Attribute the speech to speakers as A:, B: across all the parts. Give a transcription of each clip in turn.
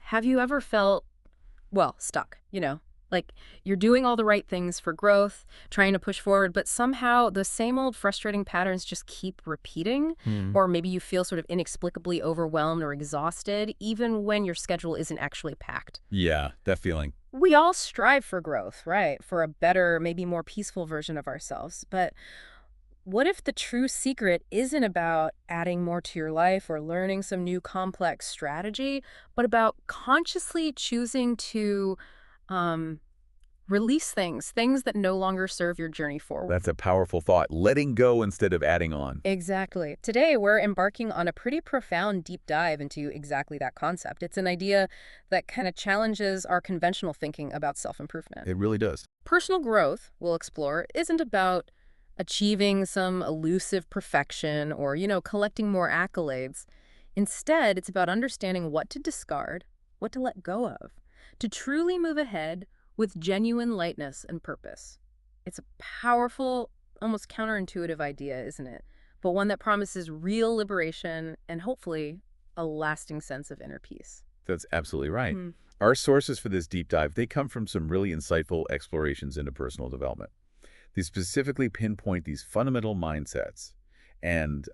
A: Have you ever felt, well, stuck, like you're doing all the right things for growth, trying to push forward, but somehow the same old frustrating patterns just keep repeating?
B: Hmm.
A: Or maybe you feel sort of inexplicably overwhelmed or exhausted, even when your schedule isn't actually packed.
B: Yeah, that feeling.
A: We all strive for growth, right? For a better, maybe more peaceful version of ourselves. But what if the true secret isn't about adding more to your life or learning some new complex strategy, but about consciously choosing to um, release things that no longer serve your journey forward?
B: That's a powerful thought. Letting go instead of adding on.
A: Exactly. Today, we're embarking on a pretty profound deep dive into exactly that concept. It's an idea that kind of challenges our conventional thinking about self-improvement.
B: It really does.
A: Personal growth, we'll explore, isn't about achieving some elusive perfection or, collecting more accolades. Instead, it's about understanding what to discard, what to let go of, to truly move ahead with genuine lightness and purpose. It's a powerful, almost counterintuitive idea, isn't it? But one that promises real liberation and hopefully a lasting sense of inner peace.
B: That's absolutely right.
A: Hmm.
B: Our sources for this deep dive, they come from some really insightful explorations into personal development. They specifically pinpoint these fundamental mindsets and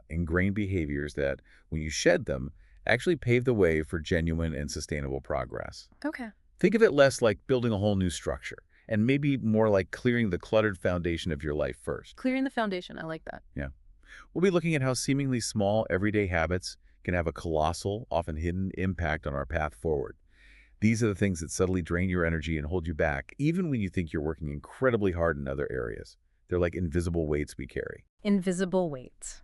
B: ingrained behaviors that, when you shed them, actually pave the way for genuine and sustainable progress.
A: Okay.
B: Think of it less like building a whole new structure, and maybe more like clearing the cluttered foundation of your life first.
A: Clearing the foundation. I like that.
B: Yeah. We'll be looking at how seemingly small, everyday habits can have a colossal, often hidden impact on our path forward. These are the things that subtly drain your energy and hold you back, even when you think you're working incredibly hard in other areas. They're like invisible weights we carry.
A: Invisible weights.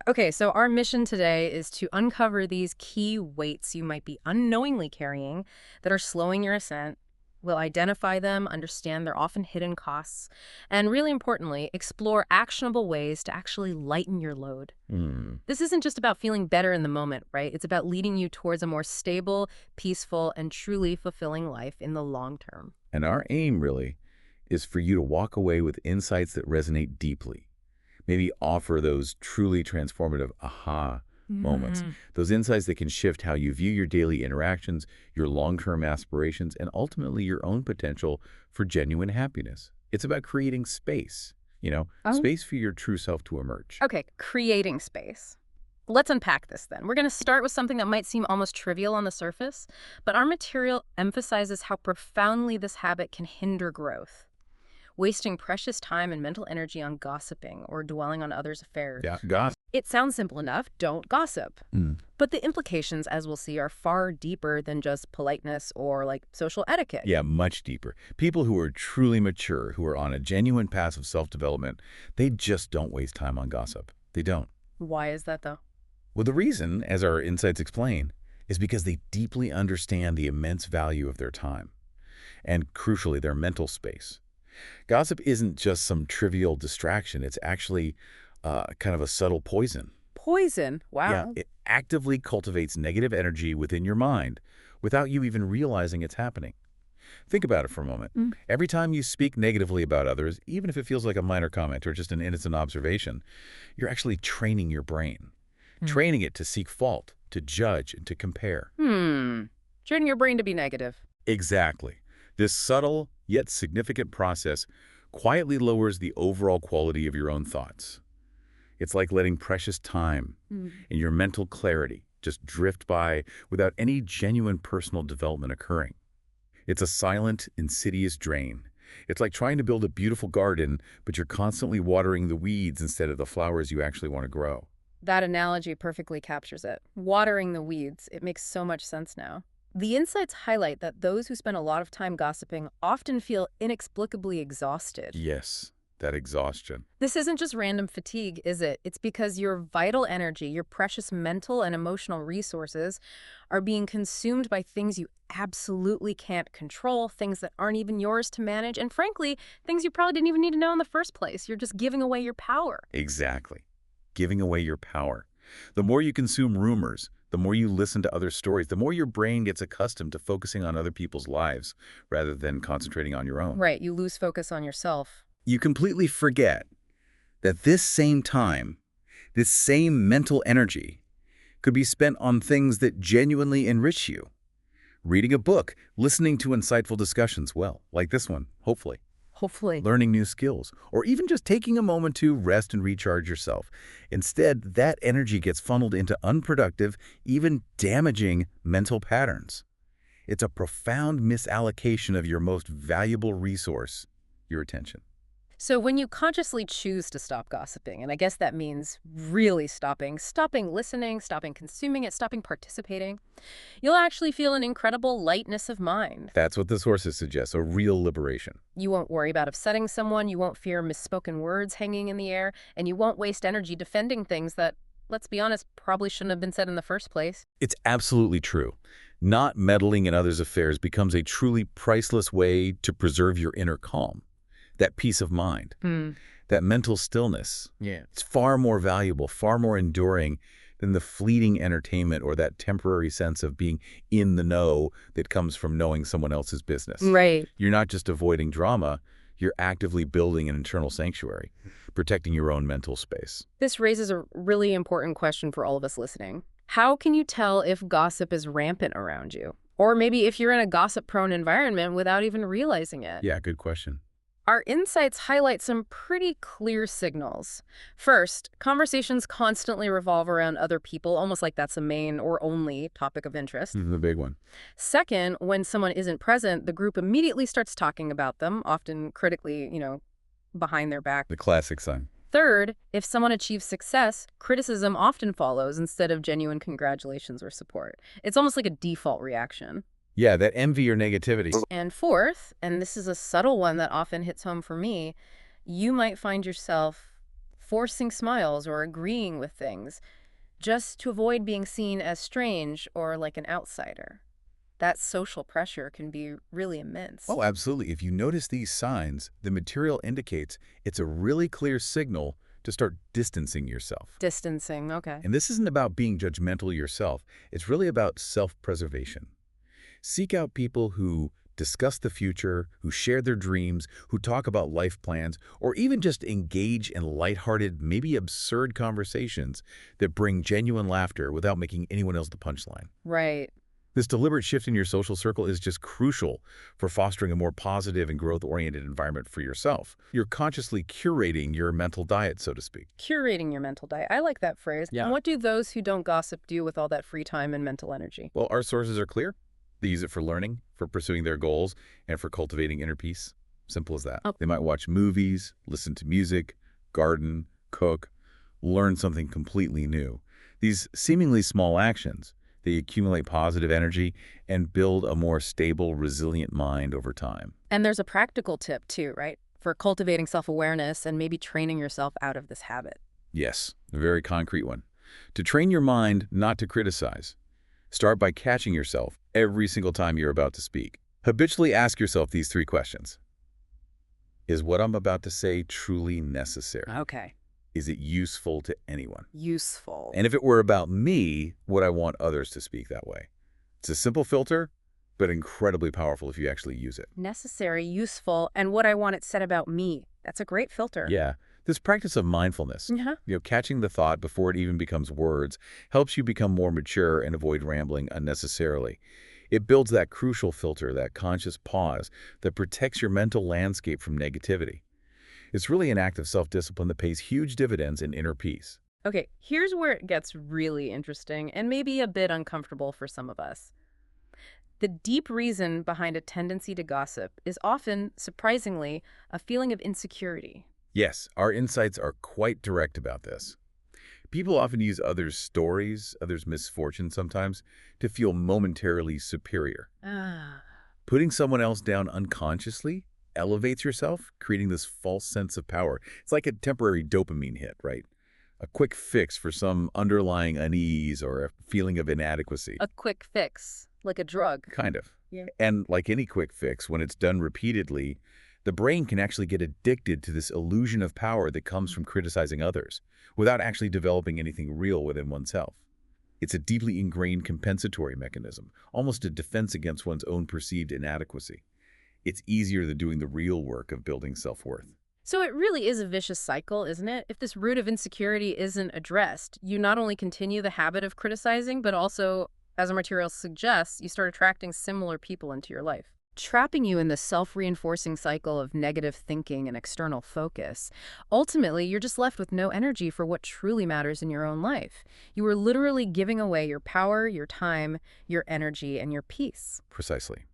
A: Okay, so our mission today is to uncover these key weights you might be unknowingly carrying that are slowing your ascent. We'll identify them, understand their often hidden costs, and really importantly, explore actionable ways to actually lighten your load.
B: Hmm.
A: This isn't just about feeling better in the moment, right? It's about leading you towards a more stable, peaceful, and truly fulfilling life in the long term.
B: And our aim, really, is for you to walk away with insights that resonate deeply. Maybe offer those truly transformative aha moments. Those insights that can shift how you view your daily interactions, your long-term aspirations, and ultimately your own potential for genuine happiness. It's about creating space,
A: Oh,
B: space for your true self to emerge.
A: okay, creating space. Let's unpack this then. We're going to start with something that might seem almost trivial on the surface, but our material emphasizes how profoundly this habit can hinder growth. Wasting precious time and mental energy on gossiping or dwelling on others' affairs.
B: Yeah, gossip.
A: It sounds simple enough, don't gossip.
B: Mm.
A: But the implications, as we'll see, are far deeper than just politeness or like social etiquette.
B: Yeah, much deeper. People who are truly mature, who are on a genuine path of self-development, they just don't waste time on gossip. They don't.
A: Why is that though?
B: Well, the reason, as our insights explain, is because they deeply understand the immense value of their time and, crucially, their mental space. Gossip isn't just some trivial distraction. It's actually kind of a subtle poison.
A: Poison?
B: Yeah,
A: Wow.
B: it actively cultivates negative energy within your mind without you even realizing it's happening. Think about it for a moment.
A: Mm.
B: Every time you speak negatively about others, even if it feels like a minor comment or just an innocent observation, you're actually training your brain, training it to seek fault, to judge, and to compare.
A: Training your brain to be negative.
B: Exactly. This subtle yet significant process quietly lowers the overall quality of your own thoughts. It's like letting precious time and your mental clarity just drift by without any genuine personal development occurring. It's a silent, insidious drain. It's like trying to build a beautiful garden, but you're constantly watering the weeds instead of the flowers you actually want to grow.
A: That analogy perfectly captures it. Watering the weeds. It makes so much sense now. The insights highlight that those who spend a lot of time gossiping often feel inexplicably exhausted.
B: Yes, that exhaustion.
A: This isn't just random fatigue, is it? It's because your vital energy, your precious mental and emotional resources are being consumed by things you absolutely can't control, things that aren't even yours to manage, and frankly, things you probably didn't even need to know in the first place. You're just giving away your power.
B: Exactly. Giving away your power. The more you consume rumors, the more you listen to other stories, the more your brain gets accustomed to focusing on other people's lives rather than concentrating on your own.
A: Right, you lose focus on yourself.
B: You completely forget that this same time, this same mental energy, could be spent on things that genuinely enrich you. Reading a book, listening to insightful discussions, well, like this one, hopefully.
A: Hopefully.
B: Learning new skills, or even just taking a moment to rest and recharge yourself. Instead, that energy gets funneled into unproductive, even damaging mental patterns. It's a profound misallocation of your most valuable resource, your attention.
A: So when you consciously choose to stop gossiping, and I guess that means really stopping listening, stopping consuming it, stopping participating, you'll actually feel an incredible lightness of mind.
B: That's what the sources suggest, a real liberation.
A: You won't worry about upsetting someone, you won't fear misspoken words hanging in the air, and you won't waste energy defending things that, let's be honest, probably shouldn't have been said in the first place.
B: It's absolutely true. Not meddling in others' affairs becomes a truly priceless way to preserve your inner calm, that peace of mind, that mental stillness.
A: Yeah.
B: It's far more valuable, far more enduring than the fleeting entertainment or that temporary sense of being in the know that comes from knowing someone else's business.
A: Right.
B: You're not just avoiding drama, you're actively building an internal sanctuary, protecting your own mental space.
A: This raises a really important question for all of us listening. How can you tell if gossip is rampant around you? Or maybe if you're in a gossip-prone environment without even realizing it?
B: Yeah, good question.
A: Our insights highlight some pretty clear signals. First, conversations constantly revolve around other people, almost like that's the main or only topic of interest.
B: The big one.
A: Second, when someone isn't present, the group immediately starts talking about them, often critically, behind their back.
B: The classic sign.
A: Third, if someone achieves success, criticism often follows instead of genuine congratulations or support. It's almost like a default reaction.
B: Yeah, that envy or negativity.
A: And fourth, and this is a subtle one that often hits home for me, you might find yourself forcing smiles or agreeing with things just to avoid being seen as strange or like an outsider. That social pressure can be really immense.
B: Oh, absolutely. If you notice these signs, the material indicates it's a really clear signal to start distancing yourself.
A: Distancing, okay.
B: And this isn't about being judgmental yourself. It's really about self-preservation. Seek out people who discuss the future, who share their dreams, who talk about life plans, or even just engage in lighthearted, maybe absurd conversations that bring genuine laughter without making anyone else the punchline.
A: Right.
B: This deliberate shift in your social circle is just crucial for fostering a more positive and growth-oriented environment for yourself. You're consciously curating your mental diet, so to speak.
A: Curating your mental diet. I like that phrase.
B: Yeah.
A: And what do those who don't gossip do with all that free time and mental energy?
B: Well, our sources are clear. They use it for learning, for pursuing their goals, and for cultivating inner peace. Simple as that.
A: Oh.
B: They might watch movies, listen to music, garden, cook, learn something completely new. These seemingly small actions, they accumulate positive energy and build a more stable, resilient mind over time.
A: And there's a practical tip too, right? For cultivating self-awareness and maybe training yourself out of this habit.
B: Yes, a very concrete one. To train your mind not to criticize, start by catching yourself every single time you're about to speak. Habitually ask yourself these 3 questions. Is what I'm about to say truly necessary?
A: Okay.
B: Is it useful to anyone?
A: Useful.
B: And if it were about me, would I want others to speak that way? It's a simple filter, but incredibly powerful if you actually use it.
A: Necessary, useful, and what I want it said about me. That's a great filter.
B: Yeah. This practice of mindfulness, catching the thought before it even becomes words, helps you become more mature and avoid rambling unnecessarily. It builds that crucial filter, that conscious pause that protects your mental landscape from negativity. It's really an act of self-discipline that pays huge dividends in inner peace.
A: Okay, here's where it gets really interesting and maybe a bit uncomfortable for some of us. The deep reason behind a tendency to gossip is often, surprisingly, a feeling of insecurity.
B: Yes, our insights are quite direct about this. People often use others' stories, others' misfortunes sometimes, to feel momentarily superior. Putting someone else down unconsciously elevates yourself, creating this false sense of power. It's like a temporary dopamine hit, right? A quick fix for some underlying unease or a feeling of inadequacy.
A: A quick fix, like a drug.
B: Kind of.
A: Yeah.
B: And like any quick fix, when it's done repeatedly, the brain can actually get addicted to this illusion of power that comes from criticizing others without actually developing anything real within oneself. It's a deeply ingrained compensatory mechanism, almost a defense against one's own perceived inadequacy. It's easier than doing the real work of building self-worth.
A: So it really is a vicious cycle, isn't it? If this root of insecurity isn't addressed, you not only continue the habit of criticizing, but also As our material suggests, you start attracting similar people into your life, trapping you in the self-reinforcing cycle of negative thinking and external focus. Ultimately, you're just left with no energy for what truly matters in your own life. You are literally giving away your power, your time, your energy, and your peace.
B: Precisely.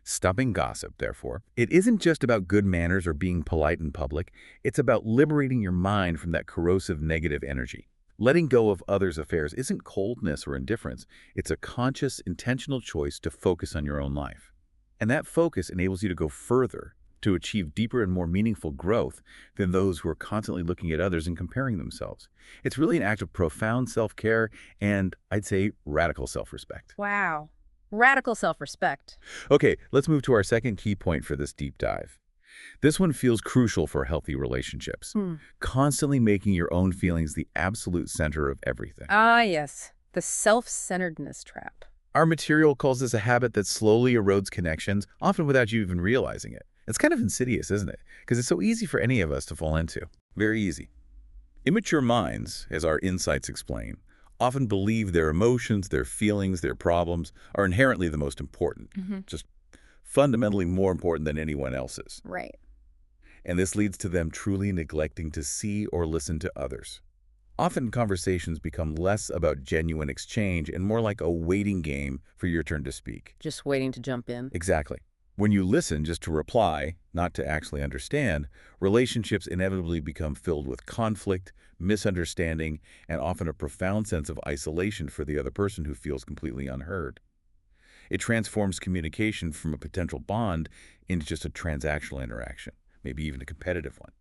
B: Stopping gossip, therefore, it isn't just about good manners or being polite in public. It's about liberating your mind from that corrosive negative energy. Letting go of others' affairs isn't coldness or indifference. It's a conscious, intentional choice to focus on your own life. And that focus enables you to go further, to achieve deeper and more meaningful growth than those who are constantly looking at others and comparing themselves. It's really an act of profound self-care and, I'd say, radical self-respect.
A: Wow. Radical self-respect.
B: Okay, let's move to our second key point for this deep dive. This one feels crucial for healthy relationships. Constantly making your own feelings the absolute center of everything.
A: Ah, yes. The self-centeredness trap.
B: Our material calls this a habit that slowly erodes connections, often without you even realizing it. It's kind of insidious, isn't it? Because it's so easy for any of us to fall into. Very easy. Immature minds, as our insights explain, often believe their emotions, their feelings, their problems are inherently the most important, just fundamentally more important than anyone else's.
A: Right.
B: And this leads to them truly neglecting to see or listen to others. Often conversations become less about genuine exchange and more like a waiting game for your turn to speak.
A: Just waiting to jump in.
B: Exactly. When you listen just to reply, not to actually understand, relationships inevitably become filled with conflict, misunderstanding, and often a profound sense of isolation for the other person who feels completely unheard. It transforms communication from a potential bond into just a transactional interaction, maybe even a competitive one.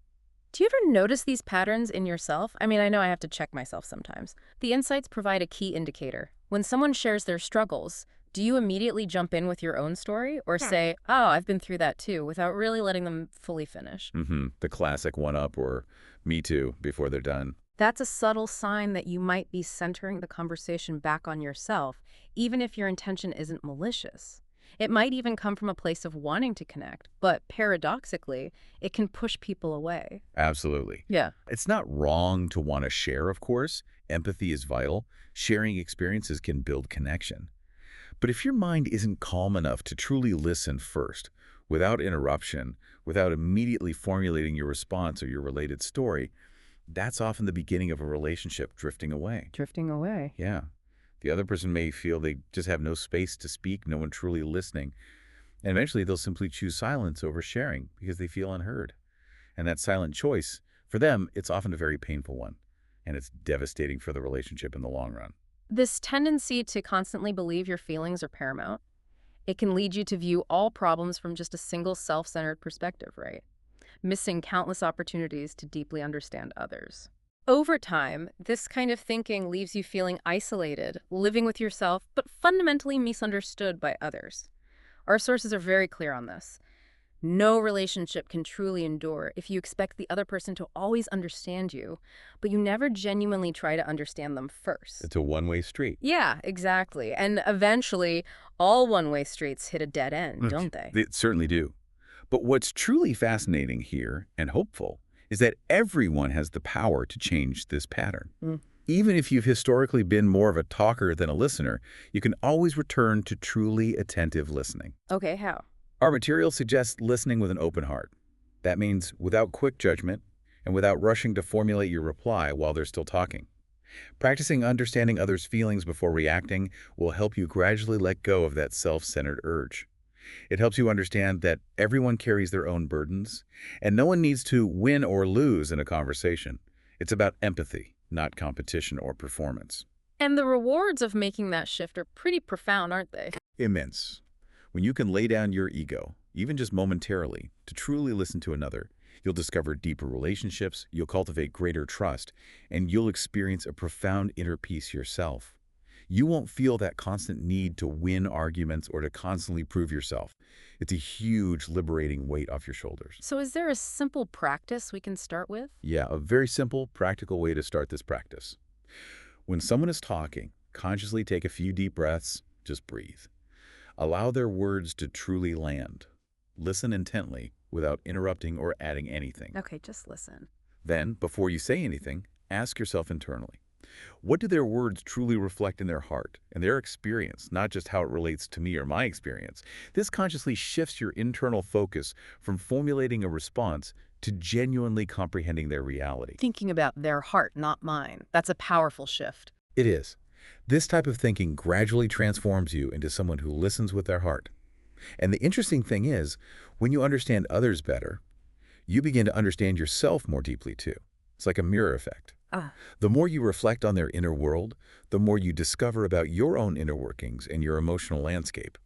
A: Do you ever notice these patterns in yourself? I mean, I know I have to check myself sometimes. The insights provide a key indicator. When someone shares their struggles, do you immediately jump in with your own story or say, oh, I've been through that too, without really letting them fully finish?
B: The classic one-up or me too before they're done.
A: That's a subtle sign that you might be centering the conversation back on yourself, even if your intention isn't malicious. It might even come from a place of wanting to connect, but paradoxically, it can push people away.
B: Absolutely.
A: Yeah.
B: It's not wrong to want to share, of course. Empathy is vital. Sharing experiences can build connection. But if your mind isn't calm enough to truly listen first, without interruption, without immediately formulating your response or your related story, that's often the beginning of a relationship drifting away.
A: Drifting away.
B: Yeah. The other person may feel they just have no space to speak, no one truly listening. And eventually they'll simply choose silence over sharing because they feel unheard. And that silent choice, for them, it's often a very painful one. And it's devastating for the relationship in the long run.
A: This tendency to constantly believe your feelings are paramount, it can lead you to view all problems from just a single self-centered perspective, right? Missing countless opportunities to deeply understand others. Over time, this kind of thinking leaves you feeling isolated, living with yourself, but fundamentally misunderstood by others. Our sources are very clear on this. No relationship can truly endure if you expect the other person to always understand you, but you never genuinely try to understand them first.
B: It's a one-way street.
A: Yeah, exactly. And eventually, all one-way streets hit a dead end, don't they?
B: They certainly do. But what's truly fascinating here, and hopeful, is that everyone has the power to change this pattern. Even if you've historically been more of a talker than a listener, you can always return to truly attentive listening.
A: Okay, how?
B: Our material suggests listening with an open heart. That means without quick judgment and without rushing to formulate your reply while they're still talking. Practicing understanding others' feelings before reacting will help you gradually let go of that self-centered urge. It helps you understand that everyone carries their own burdens, and no one needs to win or lose in a conversation. It's about empathy, not competition or performance.
A: And the rewards of making that shift are pretty profound, aren't they?
B: Immense. When you can lay down your ego, even just momentarily, to truly listen to another, you'll discover deeper relationships, you'll cultivate greater trust, and you'll experience a profound inner peace yourself. You won't feel that constant need to win arguments or to constantly prove yourself. It's a huge, liberating weight off your shoulders.
A: So is there a simple practice we can start with?
B: Yeah, a very simple, practical way to start this practice. When someone is talking, consciously take a few deep breaths, just breathe. Allow their words to truly land. Listen intently without interrupting or adding anything.
A: Okay, just listen.
B: Then, before you say anything, ask yourself internally, What do their words truly reflect in their heart and their experience, not just how it relates to me or my experience? This consciously shifts your internal focus from formulating a response to genuinely comprehending their reality.
A: Thinking about their heart, not mine. That's a powerful shift.
B: It is. This type of thinking gradually transforms you into someone who listens with their heart. And the interesting thing is, when you understand others better, you begin to understand yourself more deeply too. It's like a mirror effect.
A: Ah,
B: The more you reflect on their inner world, the more you discover about your own inner workings and your emotional landscape.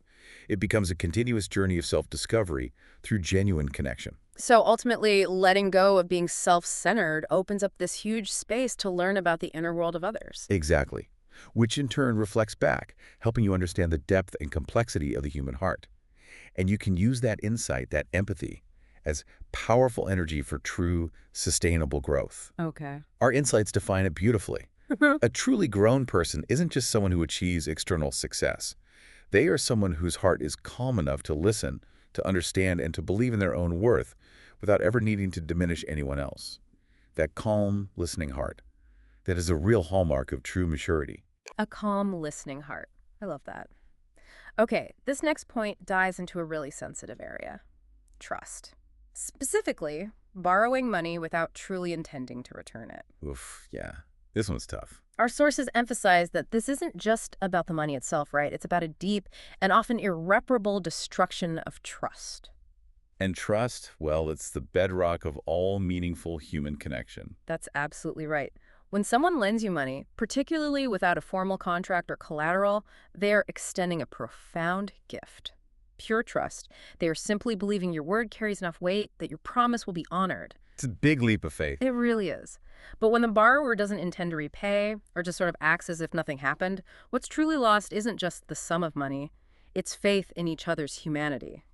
B: It becomes a continuous journey of self-discovery through genuine connection.
A: so ultimately, letting go of being self-centered opens up this huge space to learn about the inner world of others.
B: Exactly. Which in turn reflects back, helping you understand the depth and complexity of the human heart. And you can use that insight, that empathy, as powerful energy for true, sustainable growth.
A: Okay.
B: Our insights define it beautifully. A truly grown person isn't just someone who achieves external success. They are someone whose heart is calm enough to listen, to understand, and to believe in their own worth without ever needing to diminish anyone else. That calm, listening heart, that is a real hallmark of true maturity.
A: A calm, listening heart. I love that. Okay, this next point dives into a really sensitive area. Trust. Specifically, borrowing money without truly intending to return it.
B: Oof, yeah. This one's tough.
A: Our sources emphasize that this isn't just about the money itself, right? It's about a deep and often irreparable destruction of trust.
B: And trust, well, it's the bedrock of all meaningful human connection.
A: That's absolutely right. When someone lends you money, particularly without a formal contract or collateral, they are extending a profound gift. Pure trust. They are simply believing your word carries enough weight that your promise will be honored.
B: It's a big leap of faith.
A: It really is. But when the borrower doesn't intend to repay or just sort of acts as if nothing happened, what's truly lost isn't just the sum of money. It's faith in each other's humanity,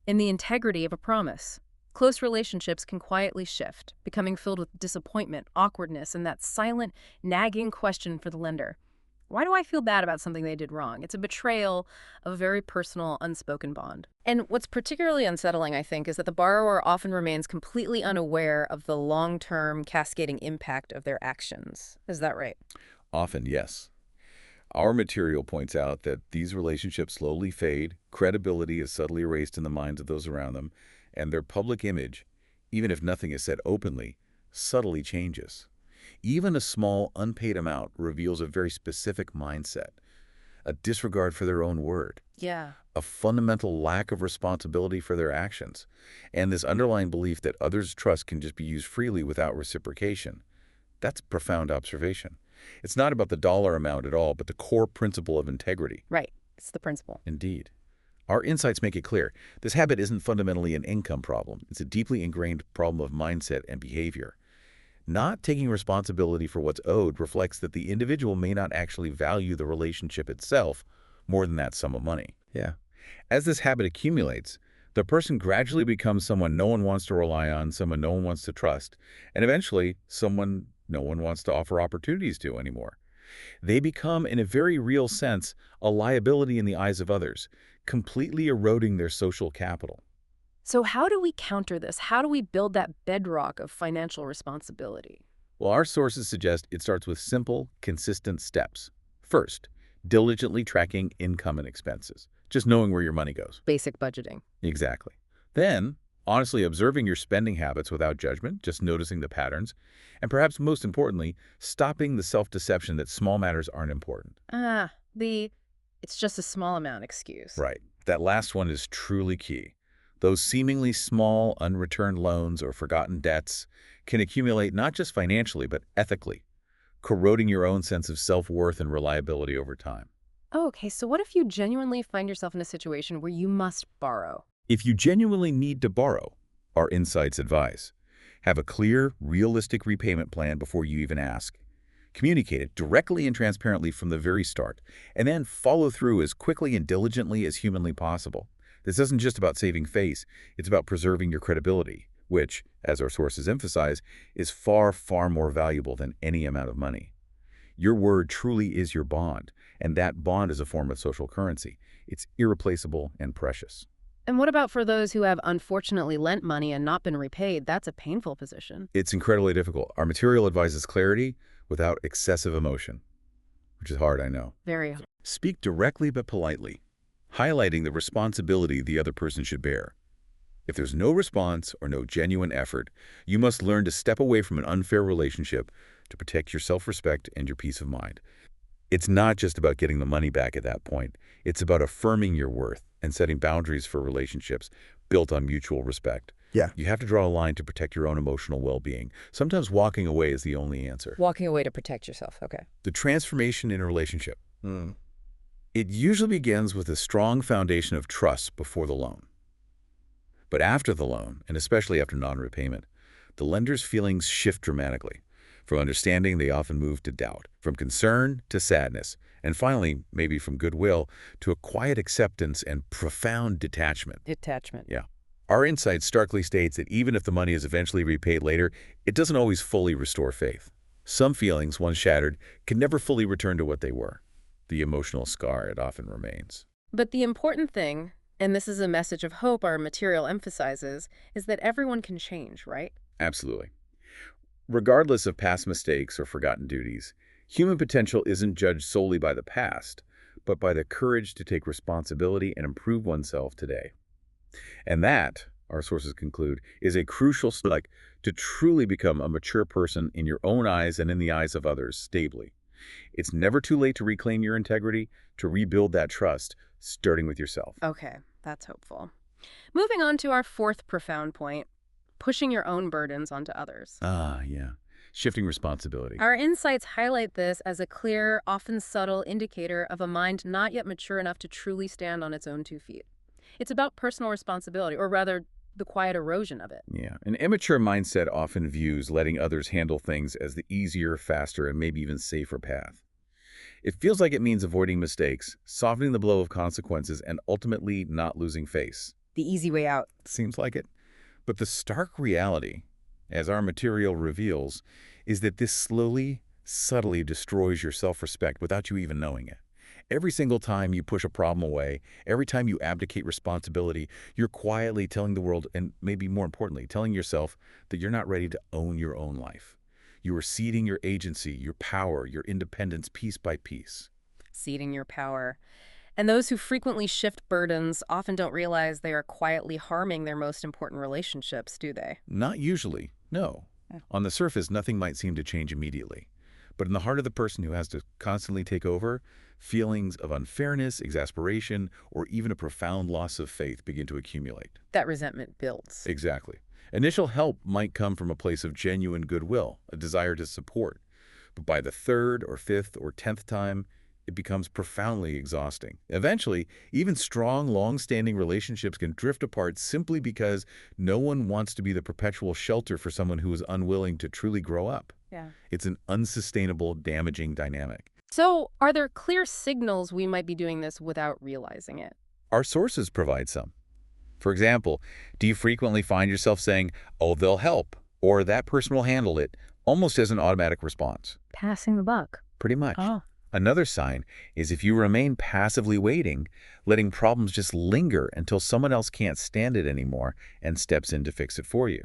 A: in the integrity of a promise. Close relationships can quietly shift, becoming filled with disappointment, awkwardness, and that silent, nagging question for the lender. Why do I feel bad about something they did wrong? It's a betrayal of a very personal, unspoken bond. And what's particularly unsettling, I think, is that the borrower often remains completely unaware of the long-term cascading impact of their actions. Is that right?
B: Often, yes. Our material points out that these relationships slowly fade, credibility is subtly erased in the minds of those around them, and their public image, even if nothing is said openly, subtly changes. Even a small, unpaid amount reveals a very specific mindset, a disregard for their own word,
A: Yeah.
B: a fundamental lack of responsibility for their actions, and this underlying belief that others' trust can just be used freely without reciprocation. That's a profound observation. It's not about the dollar amount at all, but the core principle of integrity.
A: Right. It's the principle.
B: Indeed. Our insights make it clear. This habit isn't fundamentally an income problem. It's a deeply ingrained problem of mindset and behavior. Not taking responsibility for what's owed reflects that the individual may not actually value the relationship itself more than that sum of money. Yeah. As this habit accumulates, the person gradually becomes someone no one wants to rely on, someone no one wants to trust, and eventually someone no one wants to offer opportunities to anymore. They become, in a very real sense, a liability in the eyes of others, completely eroding their social capital.
A: So how do we counter this? How do we build that bedrock of financial responsibility?
B: Well, our sources suggest it starts with simple, consistent steps. First, diligently tracking income and expenses, just knowing where your money goes.
A: Basic budgeting.
B: Exactly. Then, honestly observing your spending habits without judgment, just noticing the patterns. And perhaps most importantly, stopping the self-deception that small matters aren't important.
A: It's just a small amount excuse.
B: Right. That last one is truly key. Those seemingly small, unreturned loans or forgotten debts can accumulate not just financially, but ethically, corroding your own sense of self-worth and reliability over time.
A: Oh, okay, so what if you genuinely find yourself in a situation where you must borrow?
B: If you genuinely need to borrow, our insights advise. Have a clear, realistic repayment plan before you even ask. Communicate it directly and transparently from the very start, and then follow through as quickly and diligently as humanly possible. This isn't just about saving face, it's about preserving your credibility, which, as our sources emphasize, is far, far more valuable than any amount of money. Your word truly is your bond, and that bond is a form of social currency. It's irreplaceable and precious.
A: And what about for those who have unfortunately lent money and not been repaid? That's a painful position.
B: It's incredibly difficult. Our material advises clarity, without excessive emotion, which is hard, I know.
A: Very.
B: Speak directly but politely, highlighting the responsibility the other person should bear. If there's no response or no genuine effort, you must learn to step away from an unfair relationship to protect your self-respect and your peace of mind. It's not just about getting the money back at that point. It's about affirming your worth and setting boundaries for relationships built on mutual respect.
C: Yeah.
B: You have to draw a line to protect your own emotional well-being. Sometimes walking away is the only answer.
A: Walking away to protect yourself. Okay.
B: The transformation in a relationship. It usually begins with a strong foundation of trust before the loan. But after the loan, and especially after non-repayment, the lender's feelings shift dramatically. From understanding, they often move to doubt, from concern to sadness, and finally, maybe from goodwill to a quiet acceptance and profound detachment.
A: Detachment.
B: Yeah. Our insight starkly states that even if the money is eventually repaid later, it doesn't always fully restore faith. Some feelings, once shattered, can never fully return to what they were. The emotional scar, it often remains.
A: But the important thing, and this is a message of hope our material emphasizes, is that everyone can change, right?
B: Absolutely. Regardless of past mistakes or forgotten duties, human potential isn't judged solely by the past, but by the courage to take responsibility and improve oneself today. And that, our sources conclude, is a crucial step to truly become a mature person in your own eyes and in the eyes of others stably. It's never too late to reclaim your integrity, to rebuild that trust, starting with yourself.
A: Okay, that's hopeful. Moving on to our fourth profound point, pushing your own burdens onto others.
B: Yeah. Shifting responsibility.
A: Our insights highlight this as a clear, often subtle indicator of a mind not yet mature enough to truly stand on its own 2 feet. It's about personal responsibility, or rather, the quiet erosion of it.
B: Yeah. An immature mindset often views letting others handle things as the easier, faster, and maybe even safer path. It feels like it means avoiding mistakes, softening the blow of consequences, and ultimately not losing face.
A: The easy way out.
B: Seems like it. But the stark reality, as our material reveals, is that this slowly, subtly destroys your self-respect without you even knowing it. Every single time you push a problem away, every time you abdicate responsibility, you're quietly telling the world, and maybe more importantly, telling yourself that you're not ready to own your own life. You are ceding your agency, your power, your independence piece by piece.
A: Ceding your power. And those who frequently shift burdens often don't realize they are quietly harming their most important relationships, do they?
B: Not usually, no. On the surface, nothing might seem to change immediately. But in the heart of the person who has to constantly take over, feelings of unfairness, exasperation, or even a profound loss of faith begin to accumulate.
A: That resentment builds.
B: Exactly. Initial help might come from a place of genuine goodwill, a desire to support. But by the third or fifth or 10th time, it becomes profoundly exhausting. Eventually, even strong, long-standing relationships can drift apart simply because no one wants to be the perpetual shelter for someone who is unwilling to truly grow up.
A: Yeah.
B: It's an unsustainable, damaging dynamic.
A: So, are there clear signals we might be doing this without realizing it?
B: Our sources provide some. For example, do you frequently find yourself saying, "Oh, they'll help," or "that person will handle it," almost as an automatic response?
A: Passing the buck.
B: Pretty much.
A: Oh.
B: Another sign is if you remain passively waiting, letting problems just linger until someone else can't stand it anymore and steps in to fix it for you.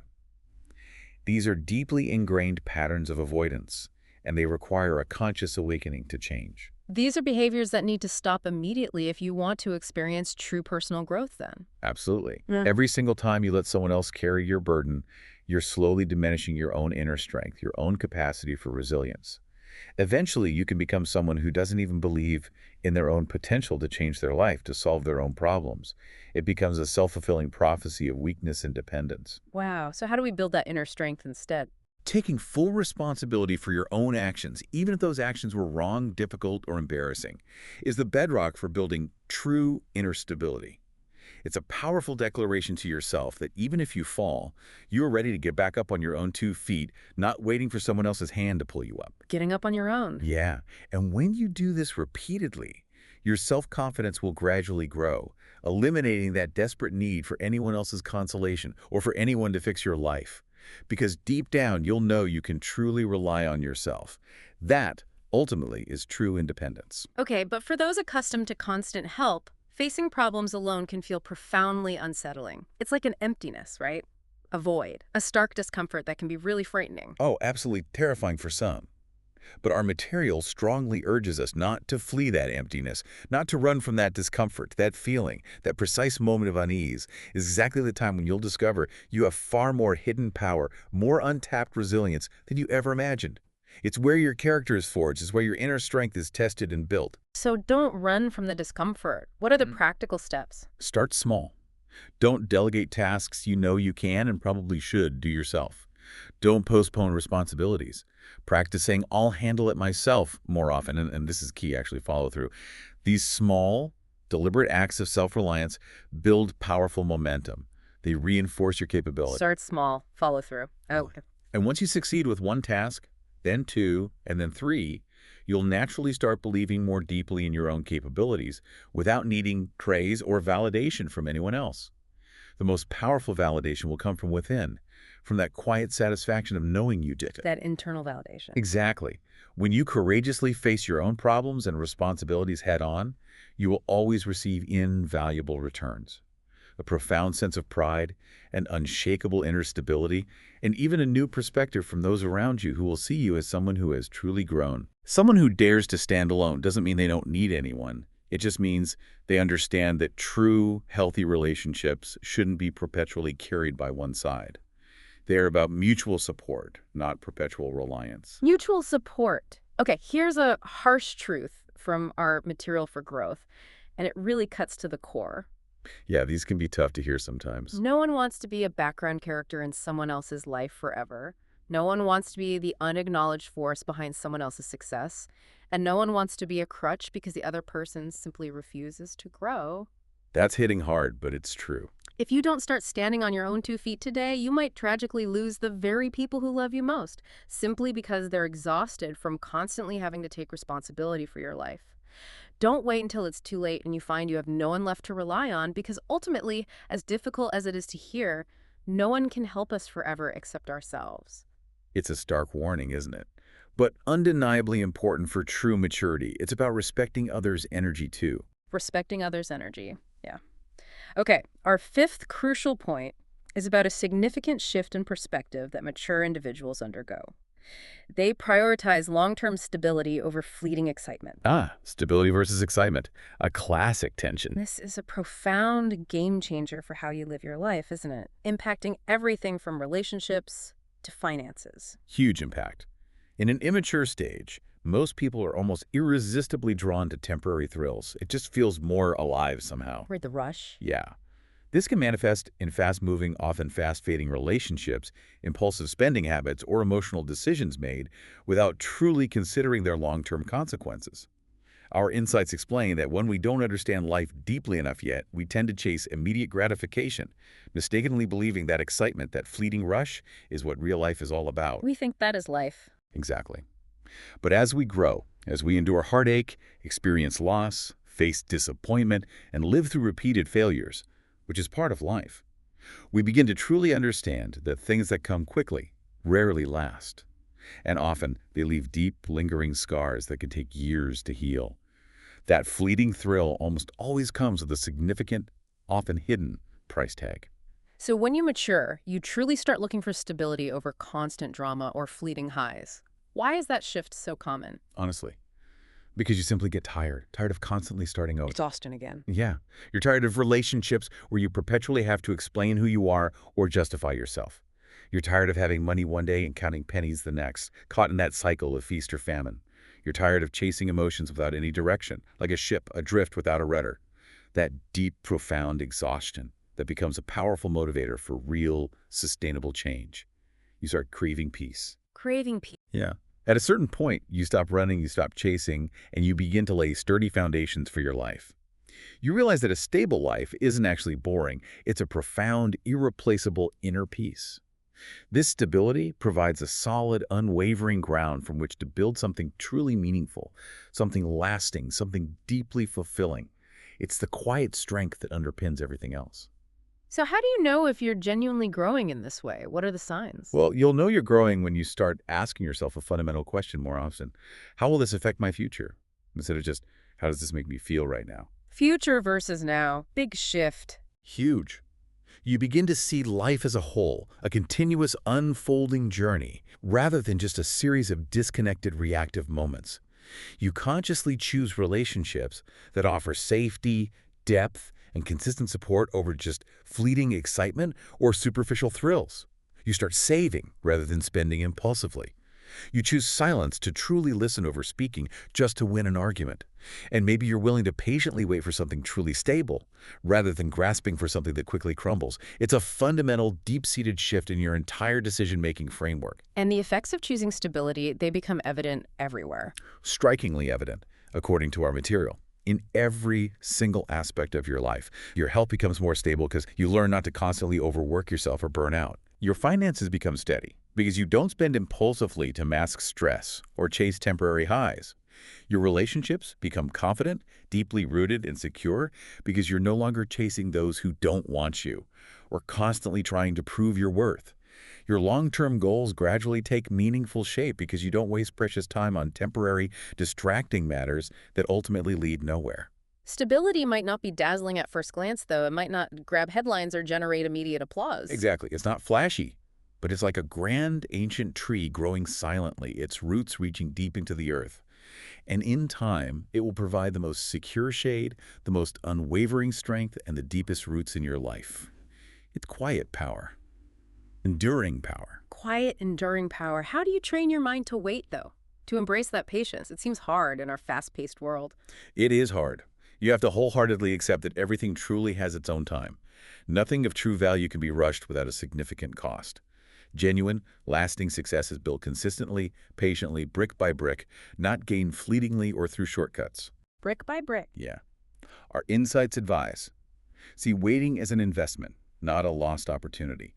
B: These are deeply ingrained patterns of avoidance, and they require a conscious awakening to change.
A: These are behaviors that need to stop immediately if you want to experience true personal growth then.
B: Absolutely.
A: Yeah.
B: Every single time you let someone else carry your burden, you're slowly diminishing your own inner strength, your own capacity for resilience. Eventually, you can become someone who doesn't even believe in their own potential to change their life, to solve their own problems. It becomes a self-fulfilling prophecy of weakness and dependence.
A: Wow. So how do we build that inner strength instead?
B: Taking full responsibility for your own actions, even if those actions were wrong, difficult, or embarrassing, is the bedrock for building true inner stability. It's a powerful declaration to yourself that even if you fall, you are ready to get back up on your own 2 feet, not waiting for someone else's hand to pull you up.
A: Getting up on your own.
B: Yeah, and when you do this repeatedly, your self-confidence will gradually grow, eliminating that desperate need for anyone else's consolation or for anyone to fix your life. Because deep down, you'll know you can truly rely on yourself. That, ultimately, is true independence.
A: Okay, but for those accustomed to constant help, facing problems alone can feel profoundly unsettling. It's like an emptiness, right? A void, a stark discomfort that can be really frightening.
B: Oh, absolutely terrifying for some. But our material strongly urges us not to flee that emptiness, not to run from that discomfort, that feeling, that precise moment of unease is exactly the time when you'll discover you have far more hidden power, more untapped resilience than you ever imagined. It's where your character is forged, it's where your inner strength is tested and built.
A: So don't run from the discomfort. What are the
B: Mm.
A: practical steps?
B: Start small. Don't delegate tasks you know you can and probably should do yourself. Don't postpone responsibilities. Practice saying, I'll handle it myself more often, and this is key, actually, follow through. These small, deliberate acts of self-reliance build powerful momentum. They reinforce your capability.
A: Start small, follow through. Okay.
B: And once you succeed with one task, then two, and then three, you'll naturally start believing more deeply in your own capabilities without needing praise or validation from anyone else. The most powerful validation will come from within, from that quiet satisfaction of knowing you did it.
A: That internal validation.
B: Exactly. When you courageously face your own problems and responsibilities head on, you will always receive invaluable returns. A profound sense of pride, an unshakable inner stability, and even a new perspective from those around you who will see you as someone who has truly grown. Someone who dares to stand alone doesn't mean they don't need anyone. It just means they understand that true, healthy relationships shouldn't be perpetually carried by one side. They are about mutual support, not perpetual reliance.
A: Mutual support. Okay, here's a harsh truth from our material for growth, and it really cuts to the core.
B: Yeah, these can be tough to hear sometimes.
A: No one wants to be a background character in someone else's life forever. No one wants to be the unacknowledged force behind someone else's success. And no one wants to be a crutch because the other person simply refuses to grow.
B: That's hitting hard, but it's true.
A: If you don't start standing on your own 2 feet today, you might tragically lose the very people who love you most, simply because they're exhausted from constantly having to take responsibility for your life. Don't wait until it's too late and you find you have no one left to rely on, because ultimately, as difficult as it is to hear, no one can help us forever except ourselves.
B: It's a stark warning, isn't it? But undeniably important for true maturity. It's about respecting others' energy too.
A: Respecting others' energy. Yeah. Okay, our fifth crucial point is about a significant shift in perspective that mature individuals undergo. They prioritize long-term stability over fleeting excitement.
B: Stability versus excitement. A classic tension.
A: This is a profound game changer for how you live your life, isn't it? Impacting everything from relationships to finances.
B: Huge impact. In an immature stage, most people are almost irresistibly drawn to temporary thrills. It just feels more alive somehow.
A: Right, the rush.
B: Yeah. This can manifest in fast-moving, often fast-fading relationships, impulsive spending habits, or emotional decisions made without truly considering their long-term consequences. Our insights explain that when we don't understand life deeply enough yet, we tend to chase immediate gratification, mistakenly believing that excitement, that fleeting rush, is what real life is all about.
A: We think that is life.
B: Exactly. But as we grow, as we endure heartache, experience loss, face disappointment, and live through repeated failures, which is part of life, we begin to truly understand that things that come quickly rarely last. And often, they leave deep, lingering scars that can take years to heal. That fleeting thrill almost always comes with a significant, often hidden, price tag.
A: So when you mature, you truly start looking for stability over constant drama or fleeting highs. Why is that shift so common?
B: Honestly. Because you simply get tired of constantly starting over.
A: Exhaustion again.
B: Yeah. You're tired of relationships where you perpetually have to explain who you are or justify yourself. You're tired of having money one day and counting pennies the next, caught in that cycle of feast or famine. You're tired of chasing emotions without any direction, like a ship adrift without a rudder. That deep, profound exhaustion that becomes a powerful motivator for real, sustainable change. You start craving peace.
A: Craving peace.
B: Yeah. At a certain point, you stop running, you stop chasing, and you begin to lay sturdy foundations for your life. You realize that a stable life isn't actually boring. It's a profound, irreplaceable inner peace. This stability provides a solid, unwavering ground from which to build something truly meaningful, something lasting, something deeply fulfilling. It's the quiet strength that underpins everything else.
A: So how do you know if you're genuinely growing in this way? What are the signs?
B: Well, you'll know you're growing when you start asking yourself a fundamental question more often. How will this affect my future? Instead of just, how does this make me feel right now?
A: Future versus now. Big shift.
B: Huge. You begin to see life as a whole, a continuous unfolding journey, rather than just a series of disconnected reactive moments. You consciously choose relationships that offer safety, depth, and consistent support over just fleeting excitement or superficial thrills. You start saving rather than spending impulsively. You choose silence to truly listen over speaking just to win an argument. And maybe you're willing to patiently wait for something truly stable rather than grasping for something that quickly crumbles. It's a fundamental, deep-seated shift in your entire decision-making framework.
A: And the effects of choosing stability, they become evident everywhere.
B: Strikingly evident, according to our material. In every single aspect of your life, your health becomes more stable because you learn not to constantly overwork yourself or burn out. Your finances become steady because you don't spend impulsively to mask stress or chase temporary highs. Your relationships become confident, deeply rooted, and secure because you're no longer chasing those who don't want you or constantly trying to prove your worth. Your long-term goals gradually take meaningful shape because you don't waste precious time on temporary, distracting matters that ultimately lead nowhere.
A: Stability might not be dazzling at first glance, though. It might not grab headlines or generate immediate applause.
B: Exactly. It's not flashy, but it's like a grand ancient tree growing silently, its roots reaching deep into the earth. And in time, it will provide the most secure shade, the most unwavering strength, and the deepest roots in your life. It's quiet power, enduring power.
A: Quiet, enduring power. How do you train your mind to wait, though? To embrace that patience? It seems hard in our fast-paced world.
B: It is hard. You have to wholeheartedly accept that everything truly has its own time. Nothing of true value can be rushed without a significant cost. Genuine, lasting success is built consistently, patiently, brick by brick, not gained fleetingly or through shortcuts.
A: Brick by brick.
B: Yeah. Our insights advise. See waiting as an investment, not a lost opportunity.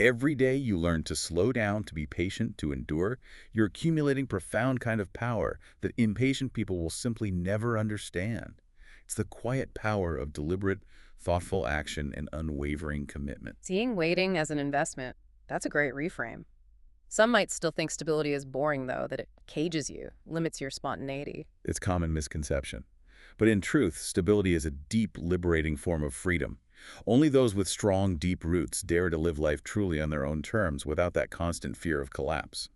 B: Every day you learn to slow down, to be patient, to endure, you're accumulating profound kind of power that impatient people will simply never understand. It's the quiet power of deliberate, thoughtful action and unwavering commitment.
A: Seeing waiting as an investment, that's a great reframe. Some might still think stability is boring, though, that it cages you, limits your spontaneity.
B: It's common misconception. But in truth, stability is a deep, liberating form of freedom. Only those with strong, deep roots dare to live life truly on their own terms without that constant fear of collapse.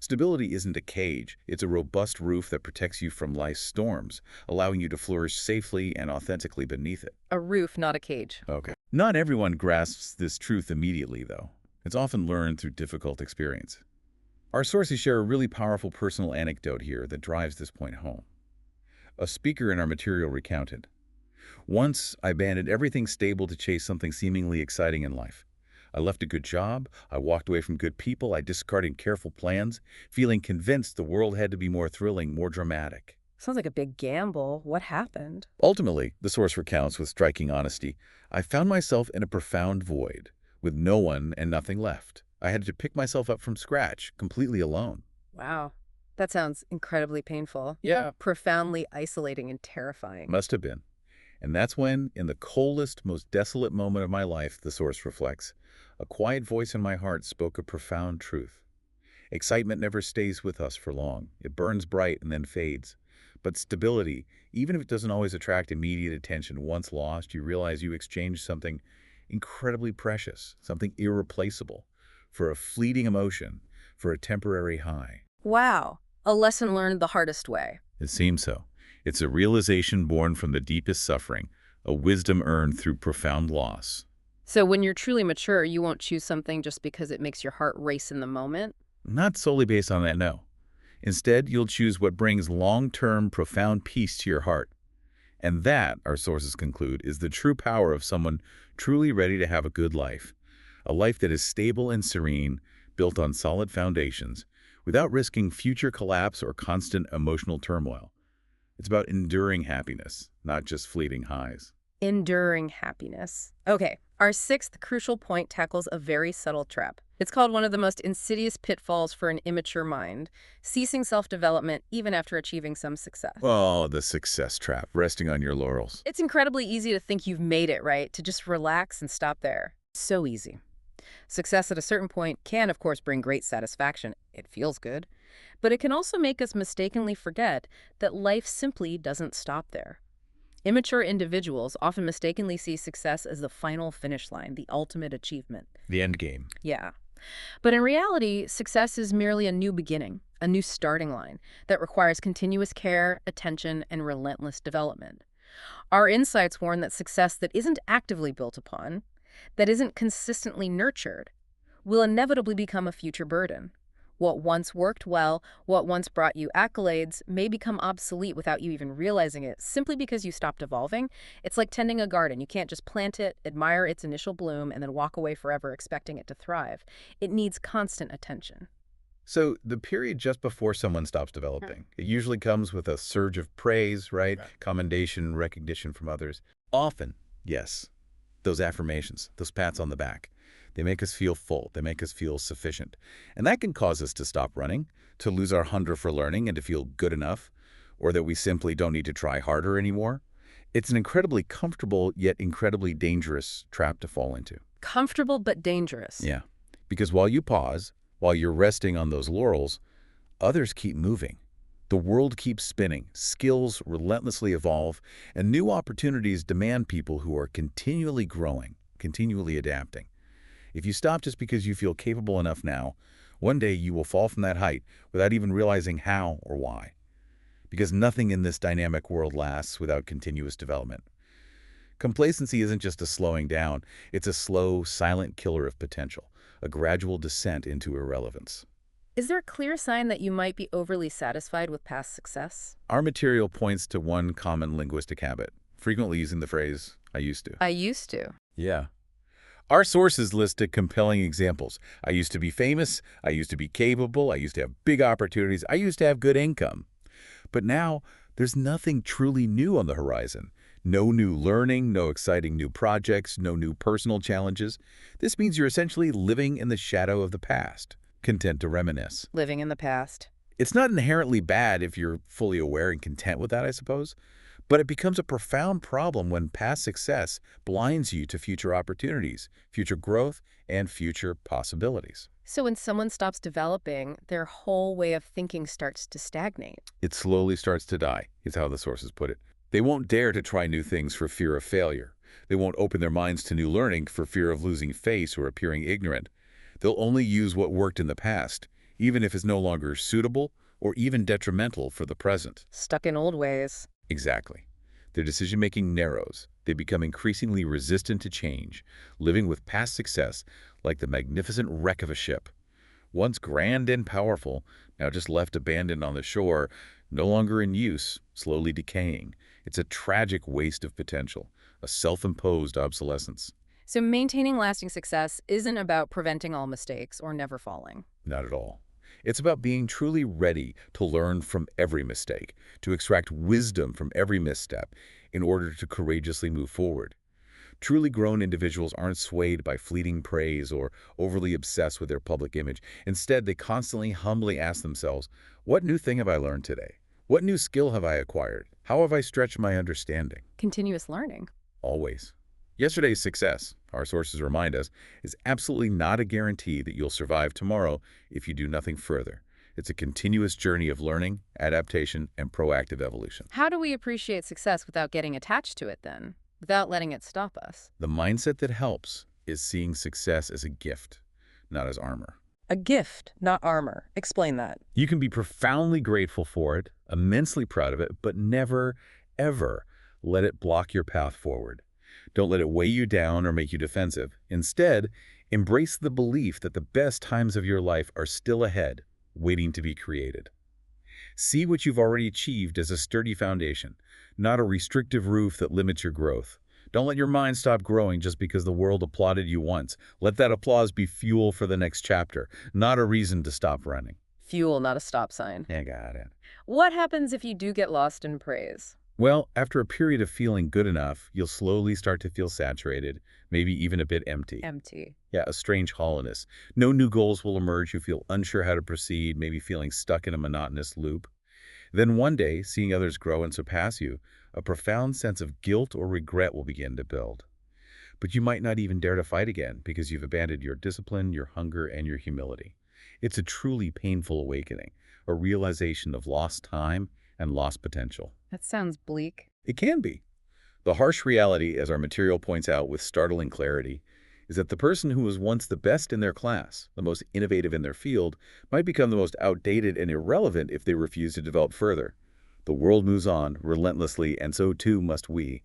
B: Stability isn't a cage, it's a robust roof that protects you from life's storms, allowing you to flourish safely and authentically beneath it.
A: A roof, not a cage.
B: Okay. Not everyone grasps this truth immediately, though. It's often learned through difficult experience. Our sources share a really powerful personal anecdote here that drives this point home. A speaker in our material recounted, "Once, I abandoned everything stable to chase something seemingly exciting in life. I left a good job, I walked away from good people, I discarded careful plans, feeling convinced the world had to be more thrilling, more dramatic."
A: Sounds like a big gamble. What happened?
B: Ultimately, the source recounts with striking honesty, "I found myself in a profound void, with no one and nothing left. I had to pick myself up from scratch, completely alone."
A: Wow. That sounds incredibly painful.
B: Yeah.
A: Profoundly isolating and terrifying.
B: Must have been. And that's when, in the coldest, most desolate moment of my life, the source reflects, a quiet voice in my heart spoke a profound truth. Excitement never stays with us for long. It burns bright and then fades. But stability, even if it doesn't always attract immediate attention, once lost, you realize you exchanged something incredibly precious, something irreplaceable, for a fleeting emotion, for a temporary high.
A: Wow. A lesson learned the hardest way.
B: It seems so. It's a realization born from the deepest suffering, a wisdom earned through profound loss.
A: So when you're truly mature, you won't choose something just because it makes your heart race in the moment?
B: Not solely based on that, no. Instead, you'll choose what brings long-term, profound peace to your heart. And that, our sources conclude, is the true power of someone truly ready to have a good life. A life that is stable and serene, built on solid foundations, without risking future collapse or constant emotional turmoil. It's about enduring happiness, not just fleeting highs.
A: Enduring happiness. Okay, our sixth crucial point tackles a very subtle trap. It's called one of the most insidious pitfalls for an immature mind, ceasing self-development even after achieving some success.
B: Oh, the success trap, resting on your laurels.
A: It's incredibly easy to think you've made it, right? To just relax and stop there. So easy. Success at a certain point can, of course, bring great satisfaction. It feels good. But it can also make us mistakenly forget that life simply doesn't stop there. Immature individuals often mistakenly see success as the final finish line, the ultimate achievement.
B: The end game.
A: Yeah. But in reality, success is merely a new beginning, a new starting line that requires continuous care, attention, and relentless development. Our insights warn that success that isn't actively built upon, that isn't consistently nurtured, will inevitably become a future burden. What once worked well, what once brought you accolades, may become obsolete without you even realizing it, simply because you stopped evolving. It's like tending a garden. You can't just plant it, admire its initial bloom, and then walk away forever expecting it to thrive. It needs constant attention.
B: So the period just before someone stops developing, it usually comes with a surge of praise, right?
A: Right.
B: Commendation, recognition from others. Often, yes, those affirmations, those pats on the back, they make us feel full. They make us feel sufficient. And that can cause us to stop running, to lose our hunger for learning and to feel good enough, or that we simply don't need to try harder anymore. It's an incredibly comfortable yet incredibly dangerous trap to fall into.
A: Comfortable but dangerous.
B: Yeah, because while you pause, while you're resting on those laurels, others keep moving. The world keeps spinning, skills relentlessly evolve, and new opportunities demand people who are continually growing, continually adapting. If you stop just because you feel capable enough now, one day you will fall from that height without even realizing how or why. Because nothing in this dynamic world lasts without continuous development. Complacency isn't just a slowing down, it's a slow, silent killer of potential, a gradual descent into irrelevance.
A: Is there a clear sign that you might be overly satisfied with past success?
B: Our material points to one common linguistic habit, frequently using the phrase, I used to.
A: I used to.
B: Yeah. Our sources listed compelling examples. I used to be famous, I used to be capable, I used to have big opportunities, I used to have good income. But now, there's nothing truly new on the horizon. No new learning, no exciting new projects, no new personal challenges. This means you're essentially living in the shadow of the past, content to reminisce.
A: Living in the past.
B: It's not inherently bad if you're fully aware and content with that, I suppose, but it becomes a profound problem when past success blinds you to future opportunities, future growth, and future possibilities.
A: So when someone stops developing, their whole way of thinking starts to stagnate.
B: It slowly starts to die, is how the sources put it. They won't dare to try new things for fear of failure. They won't open their minds to new learning for fear of losing face or appearing ignorant. They'll only use what worked in the past, even if it's no longer suitable or even detrimental for the present.
A: Stuck in old ways.
B: Exactly. Their decision-making narrows. They become increasingly resistant to change, living with past success like the magnificent wreck of a ship. Once grand and powerful, now just left abandoned on the shore, no longer in use, slowly decaying. It's a tragic waste of potential, a self-imposed obsolescence.
A: So maintaining lasting success isn't about preventing all mistakes or never falling.
B: Not at all. It's about being truly ready to learn from every mistake, to extract wisdom from every misstep in order to courageously move forward. Truly grown individuals aren't swayed by fleeting praise or overly obsessed with their public image. Instead, they constantly humbly ask themselves, what new thing have I learned today? What new skill have I acquired? How have I stretched my understanding?
A: Continuous learning.
B: Always. Yesterday's success, our sources remind us, is absolutely not a guarantee that you'll survive tomorrow if you do nothing further. It's a continuous journey of learning, adaptation, and proactive evolution.
A: How do we appreciate success without getting attached to it then? Without letting it stop us?
B: The mindset that helps is seeing success as a gift, not as armor.
A: A gift, not armor. Explain that.
B: You can be profoundly grateful for it, immensely proud of it, but never, ever let it block your path forward. Don't let it weigh you down or make you defensive. Instead, embrace the belief that the best times of your life are still ahead, waiting to be created. See what you've already achieved as a sturdy foundation, not a restrictive roof that limits your growth. Don't let your mind stop growing just because the world applauded you once. Let that applause be fuel for the next chapter, not a reason to stop running.
A: Fuel, not a stop sign.
B: Yeah, got it.
A: What happens if you do get lost in praise?
B: Well, after a period of feeling good enough, you'll slowly start to feel saturated, maybe even a bit empty.
A: Empty.
B: Yeah, a strange hollowness. No new goals will emerge. You feel unsure how to proceed, maybe feeling stuck in a monotonous loop. Then one day, seeing others grow and surpass you, a profound sense of guilt or regret will begin to build. But you might not even dare to fight again because you've abandoned your discipline, your hunger, and your humility. It's a truly painful awakening, a realization of lost time and lost potential.
A: That sounds bleak.
B: It can be. The harsh reality, as our material points out with startling clarity, is that the person who was once the best in their class, the most innovative in their field, might become the most outdated and irrelevant if they refuse to develop further. The world moves on relentlessly, and so too must we.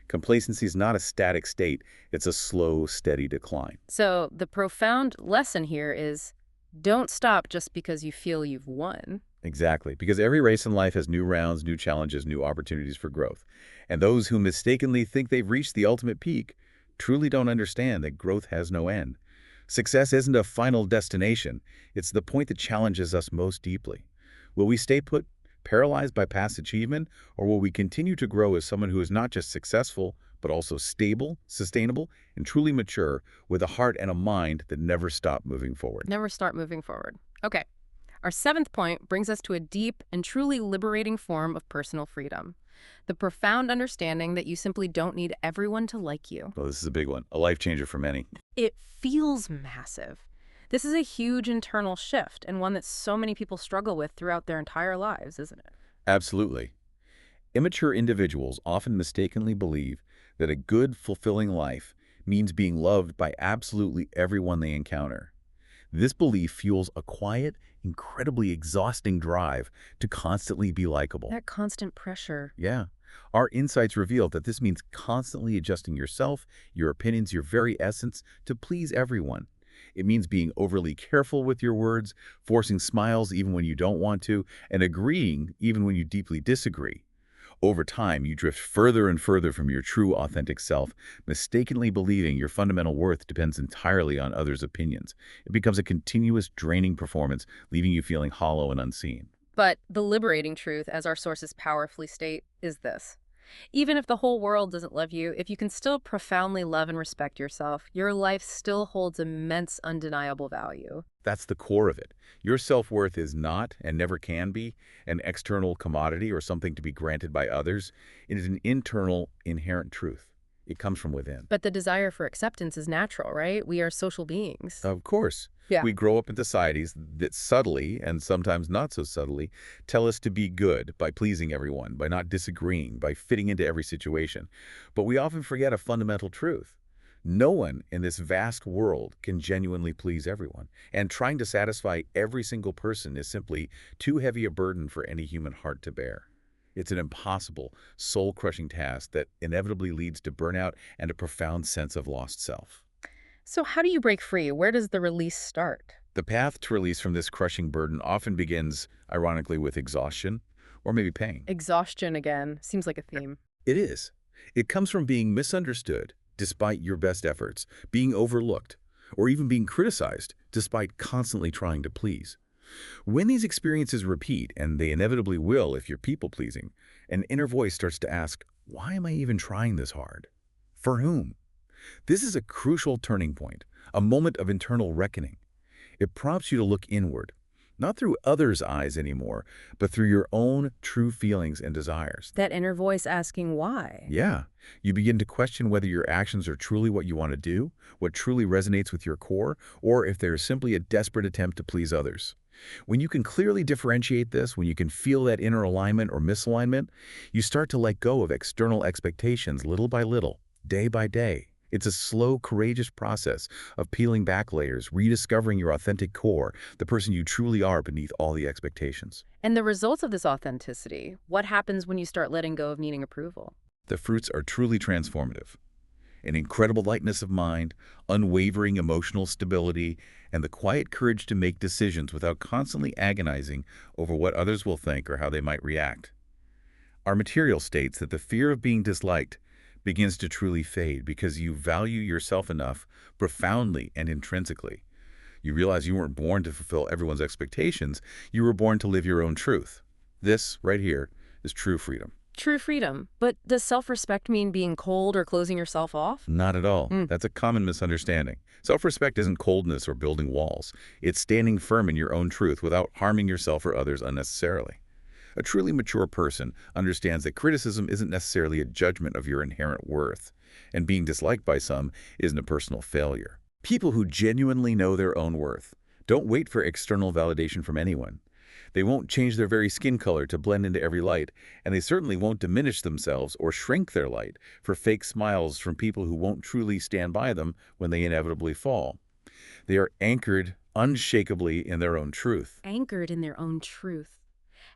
B: Complacency is not a static state, it's a slow, steady decline.
A: So the profound lesson here is don't stop just because you feel you've won.
B: Exactly, because every race in life has new rounds, new challenges, new opportunities for growth. And those who mistakenly think they've reached the ultimate peak truly don't understand that growth has no end. Success isn't a final destination, it's the point that challenges us most deeply. Will we stay put, paralyzed by past achievement, or will we continue to grow as someone who is not just successful, but also stable, sustainable, and truly mature, with a heart and a mind that never stop moving forward?
A: Never start moving forward. Okay. Our seventh point brings us to a deep and truly liberating form of personal freedom. The profound understanding that you simply don't need everyone to like you.
B: Well, this is a big one, a life changer for many.
A: It feels massive. This is a huge internal shift and one that so many people struggle with throughout their entire lives, isn't it?
B: Absolutely. Immature individuals often mistakenly believe that a good, fulfilling life means being loved by absolutely everyone they encounter. This belief fuels a quiet, incredibly exhausting drive to constantly be likable.
A: That constant pressure.
B: Yeah. Our insights reveal that this means constantly adjusting yourself, your opinions, your very essence to please everyone. It means being overly careful with your words, forcing smiles even when you don't want to, and agreeing even when you deeply disagree. Over time, you drift further and further from your true, authentic self, mistakenly believing your fundamental worth depends entirely on others' opinions. It becomes a continuous, draining performance, leaving you feeling hollow and unseen.
A: But the liberating truth, as our sources powerfully state, is this. Even if the whole world doesn't love you, if you can still profoundly love and respect yourself, your life still holds immense, undeniable value.
B: That's the core of it. Your self-worth is not, and never can be, an external commodity or something to be granted by others. It is an internal, inherent truth. It comes from within.
A: But the desire for acceptance is natural, right? We are social beings.
B: Of course.
A: Yeah.
B: We grow up in societies that subtly, and sometimes not so subtly, tell us to be good by pleasing everyone, by not disagreeing, by fitting into every situation. But we often forget a fundamental truth. No one in this vast world can genuinely please everyone, and trying to satisfy every single person is simply too heavy a burden for any human heart to bear. It's an impossible, soul-crushing task that inevitably leads to burnout and a profound sense of lost self.
A: So how do you break free? Where does the release start?
B: The path to release from this crushing burden often begins, ironically, with exhaustion or maybe pain.
A: Exhaustion again. Seems like a theme.
B: It is. It comes from being misunderstood despite your best efforts, being overlooked, or even being criticized despite constantly trying to please. When these experiences repeat, and they inevitably will if you're people-pleasing, an inner voice starts to ask, why am I even trying this hard? For whom? This is a crucial turning point, a moment of internal reckoning. It prompts you to look inward, not through others' eyes anymore, but through your own true feelings and desires.
A: That inner voice asking why.
B: Yeah, you begin to question whether your actions are truly what you want to do, what truly resonates with your core, or if they're simply a desperate attempt to please others. When you can clearly differentiate this, when you can feel that inner alignment or misalignment, you start to let go of external expectations little by little, day by day. It's a slow, courageous process of peeling back layers, rediscovering your authentic core, the person you truly are beneath all the expectations.
A: And the results of this authenticity, what happens when you start letting go of needing approval?
B: The fruits are truly transformative. An incredible lightness of mind, unwavering emotional stability, and the quiet courage to make decisions without constantly agonizing over what others will think or how they might react. Our material states that the fear of being disliked begins to truly fade because you value yourself enough, profoundly and intrinsically. You realize you weren't born to fulfill everyone's expectations, you were born to live your own truth. This, right here, is true freedom.
A: True freedom. But does self-respect mean being cold or closing yourself off?
B: Not at all. That's a common misunderstanding. Self-respect isn't coldness or building walls. It's standing firm in your own truth without harming yourself or others unnecessarily. A truly mature person understands that criticism isn't necessarily a judgment of your inherent worth, and being disliked by some isn't a personal failure. People who genuinely know their own worth don't wait for external validation from anyone. They won't change their very skin color to blend into every light, and they certainly won't diminish themselves or shrink their light for fake smiles from people who won't truly stand by them when they inevitably fall. They are anchored unshakably in their own truth.
A: Anchored in their own truth.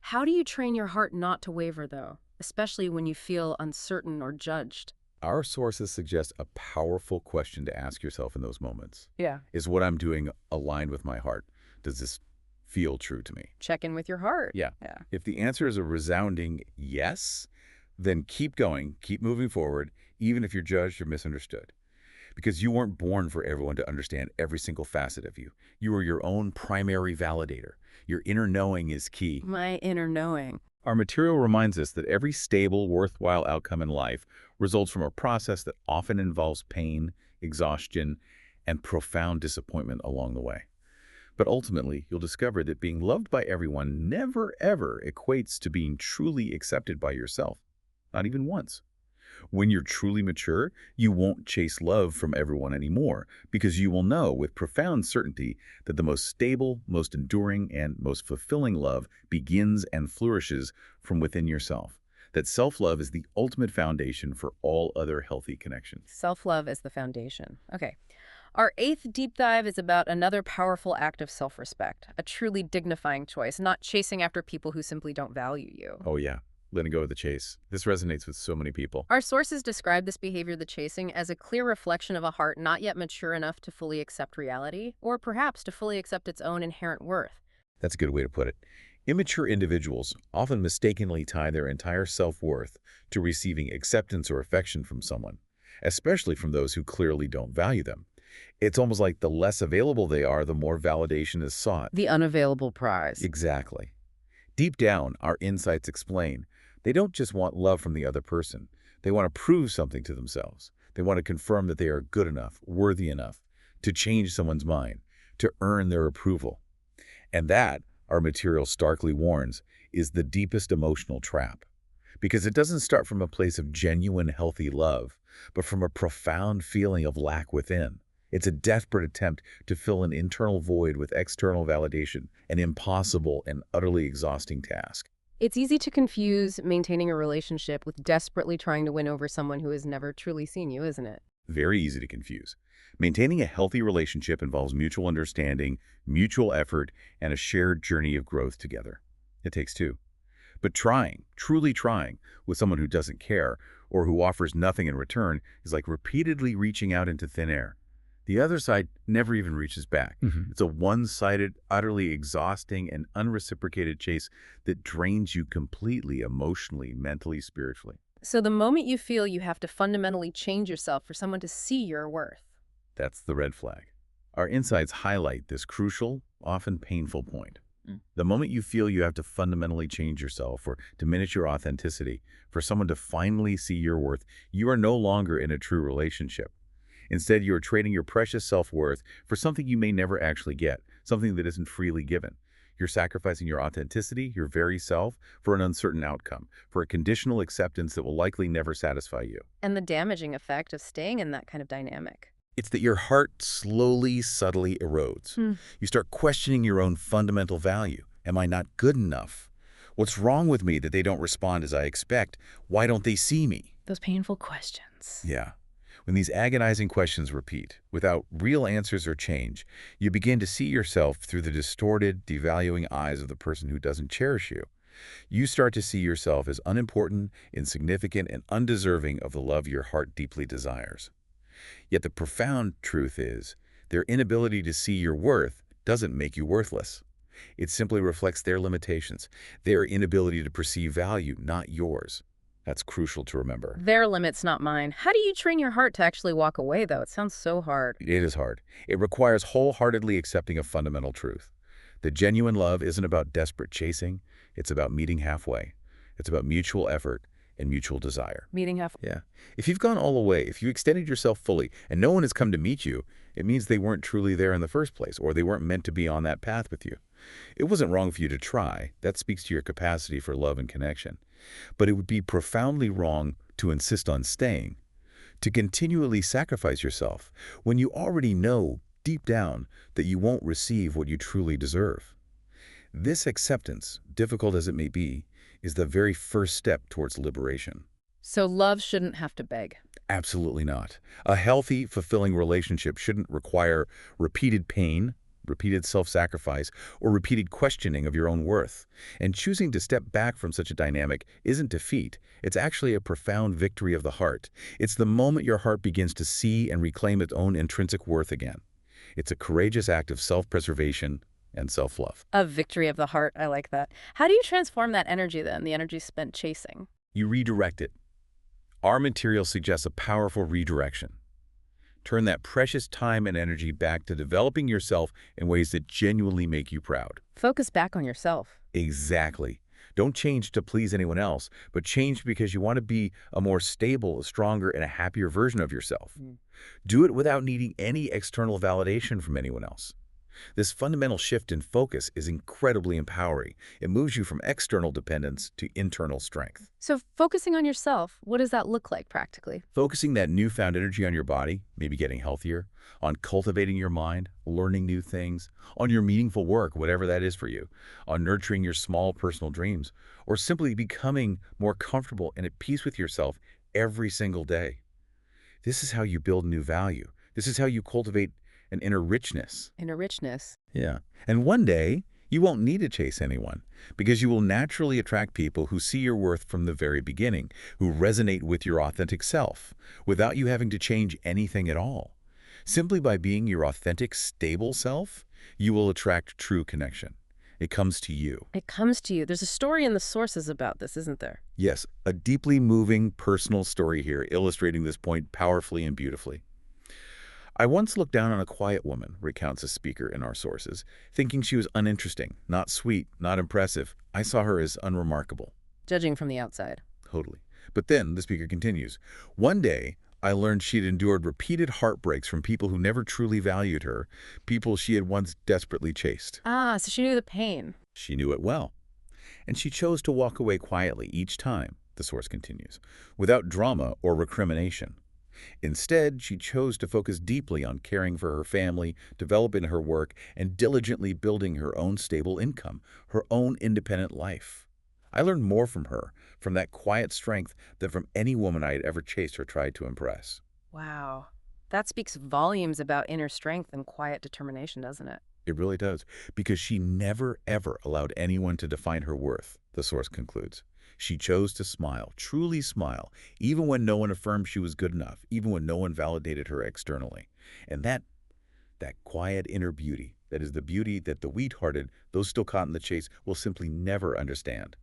A: How do you train your heart not to waver, though, especially when you feel uncertain or judged?
B: Our sources suggest a powerful question to ask yourself in those moments.
A: Yeah.
B: Is what I'm doing aligned with my heart? Does this feel true to me?
A: Check in with your heart.
B: Yeah.
A: Yeah.
B: If the answer is a resounding yes, then keep going, keep moving forward, even if you're judged or misunderstood. Because you weren't born for everyone to understand every single facet of you. You are your own primary validator. Your inner knowing is key.
A: My inner knowing.
B: Our material reminds us that every stable, worthwhile outcome in life results from a process that often involves pain, exhaustion, and profound disappointment along the way. But ultimately, you'll discover that being loved by everyone never, ever equates to being truly accepted by yourself. Not even once. When you're truly mature, you won't chase love from everyone anymore because you will know with profound certainty that the most stable, most enduring, and most fulfilling love begins and flourishes from within yourself. That self-love is the ultimate foundation for all other healthy connections.
A: Self-love is the foundation. Okay. Our eighth deep dive is about another powerful act of self-respect, a truly dignifying choice, not chasing after people who simply don't value you.
B: Oh yeah, letting go of the chase. This resonates with so many people.
A: Our sources describe this behavior, the chasing, as a clear reflection of a heart not yet mature enough to fully accept reality, or perhaps to fully accept its own inherent worth.
B: That's a good way to put it. Immature individuals often mistakenly tie their entire self-worth to receiving acceptance or affection from someone, especially from those who clearly don't value them. It's almost like the less available they are, the more validation is sought.
A: The unavailable prize.
B: Exactly. Deep down, our insights explain they don't just want love from the other person. They want to prove something to themselves. They want to confirm that they are good enough, worthy enough, to change someone's mind, to earn their approval. And that, our material starkly warns, is the deepest emotional trap. Because it doesn't start from a place of genuine, healthy love, but from a profound feeling of lack within. It's a desperate attempt to fill an internal void with external validation, an impossible and utterly exhausting task.
A: It's easy to confuse maintaining a relationship with desperately trying to win over someone who has never truly seen you, isn't it?
B: Very easy to confuse. Maintaining a healthy relationship involves mutual understanding, mutual effort, and a shared journey of growth together. It takes two. But trying, truly trying, with someone who doesn't care or who offers nothing in return is like repeatedly reaching out into thin air. The other side never even reaches back. It's a one-sided, utterly exhausting, and unreciprocated chase that drains you completely emotionally, mentally, spiritually.
A: So the moment you feel you have to fundamentally change yourself for someone to see your worth.
B: That's the red flag. Our insights highlight this crucial, often painful point. The moment you feel you have to fundamentally change yourself or diminish your authenticity for someone to finally see your worth, you are no longer in a true relationship. Instead, you are trading your precious self-worth for something you may never actually get, something that isn't freely given. You're sacrificing your authenticity, your very self, for an uncertain outcome, for a conditional acceptance that will likely never satisfy you.
A: And the damaging effect of staying in that kind of dynamic.
B: It's that your heart slowly, subtly erodes. You start questioning your own fundamental value. Am I not good enough? What's wrong with me that they don't respond as I expect? Why don't they see me?
A: Those painful questions.
B: Yeah. When these agonizing questions repeat, without real answers or change, you begin to see yourself through the distorted, devaluing eyes of the person who doesn't cherish you. You start to see yourself as unimportant, insignificant, and undeserving of the love your heart deeply desires. Yet the profound truth is, their inability to see your worth doesn't make you worthless. It simply reflects their limitations, their inability to perceive value, not yours. That's crucial to remember.
A: Their limits, not mine. How do you train your heart to actually walk away, though? It sounds so hard.
B: It is hard. It requires wholeheartedly accepting a fundamental truth. The genuine love isn't about desperate chasing. It's about meeting halfway. It's about mutual effort and mutual desire.
A: Meeting half.
B: Yeah. If you've gone all the way, if you extended yourself fully, and no one has come to meet you, it means they weren't truly there in the first place, or they weren't meant to be on that path with you. It wasn't wrong for you to try. That speaks to your capacity for love and connection. But it would be profoundly wrong to insist on staying, to continually sacrifice yourself when you already know deep down that you won't receive what you truly deserve. This acceptance, difficult as it may be, is the very first step towards liberation.
A: So love shouldn't have to beg.
B: Absolutely not. A healthy, fulfilling relationship shouldn't require repeated pain, repeated self-sacrifice, or repeated questioning of your own worth. And choosing to step back from such a dynamic isn't defeat. It's actually a profound victory of the heart. It's the moment your heart begins to see and reclaim its own intrinsic worth again. It's a courageous act of self-preservation and self-love.
A: A victory of the heart. I like that. How do you transform that energy then, the energy spent chasing?
B: You redirect it. Our material suggests a powerful redirection. Turn that precious time and energy back to developing yourself in ways that genuinely make you proud.
A: Focus back on yourself.
B: Exactly. Don't change to please anyone else, but change because you want to be a more stable, a stronger, and a happier version of yourself. Do it without needing any external validation from anyone else. This fundamental shift in focus is incredibly empowering. It moves you from external dependence to internal strength.
A: So focusing on yourself, what does that look like practically?
B: Focusing that newfound energy on your body, maybe getting healthier, on cultivating your mind, learning new things, on your meaningful work, whatever that is for you, on nurturing your small personal dreams, or simply becoming more comfortable and at peace with yourself every single day. This is how you build new value. This is how you cultivate an inner richness.
A: Inner richness.
B: Yeah. And one day, you won't need to chase anyone because you will naturally attract people who see your worth from the very beginning, who resonate with your authentic self, without you having to change anything at all. Simply by being your authentic, stable self, you will attract true connection. It comes to you.
A: It comes to you. There's a story in the sources about this, isn't there?
B: Yes, a deeply moving personal story here, illustrating this point powerfully and beautifully. I once looked down on a quiet woman, recounts a speaker in our sources, thinking she was uninteresting, not sweet, not impressive. I saw her as unremarkable.
A: Judging from the outside.
B: Totally. But then, the speaker continues, one day, I learned she'd endured repeated heartbreaks from people who never truly valued her, people she had once desperately chased.
A: Ah, so she knew the pain.
B: She knew it well. And she chose to walk away quietly each time, the source continues, without drama or recrimination. Instead, she chose to focus deeply on caring for her family, developing her work, and diligently building her own stable income, her own independent life. I learned more from her, from that quiet strength, than from any woman I had ever chased or tried to impress.
A: Wow. That speaks volumes about inner strength and quiet determination, doesn't it?
B: It really does, because she never, ever allowed anyone to define her worth, the source concludes. She chose to smile, truly smile, even when no one affirmed she was good enough, even when no one validated her externally. And that quiet inner beauty, that is the beauty that the weak-hearted, those still caught in the chase, will simply never understand.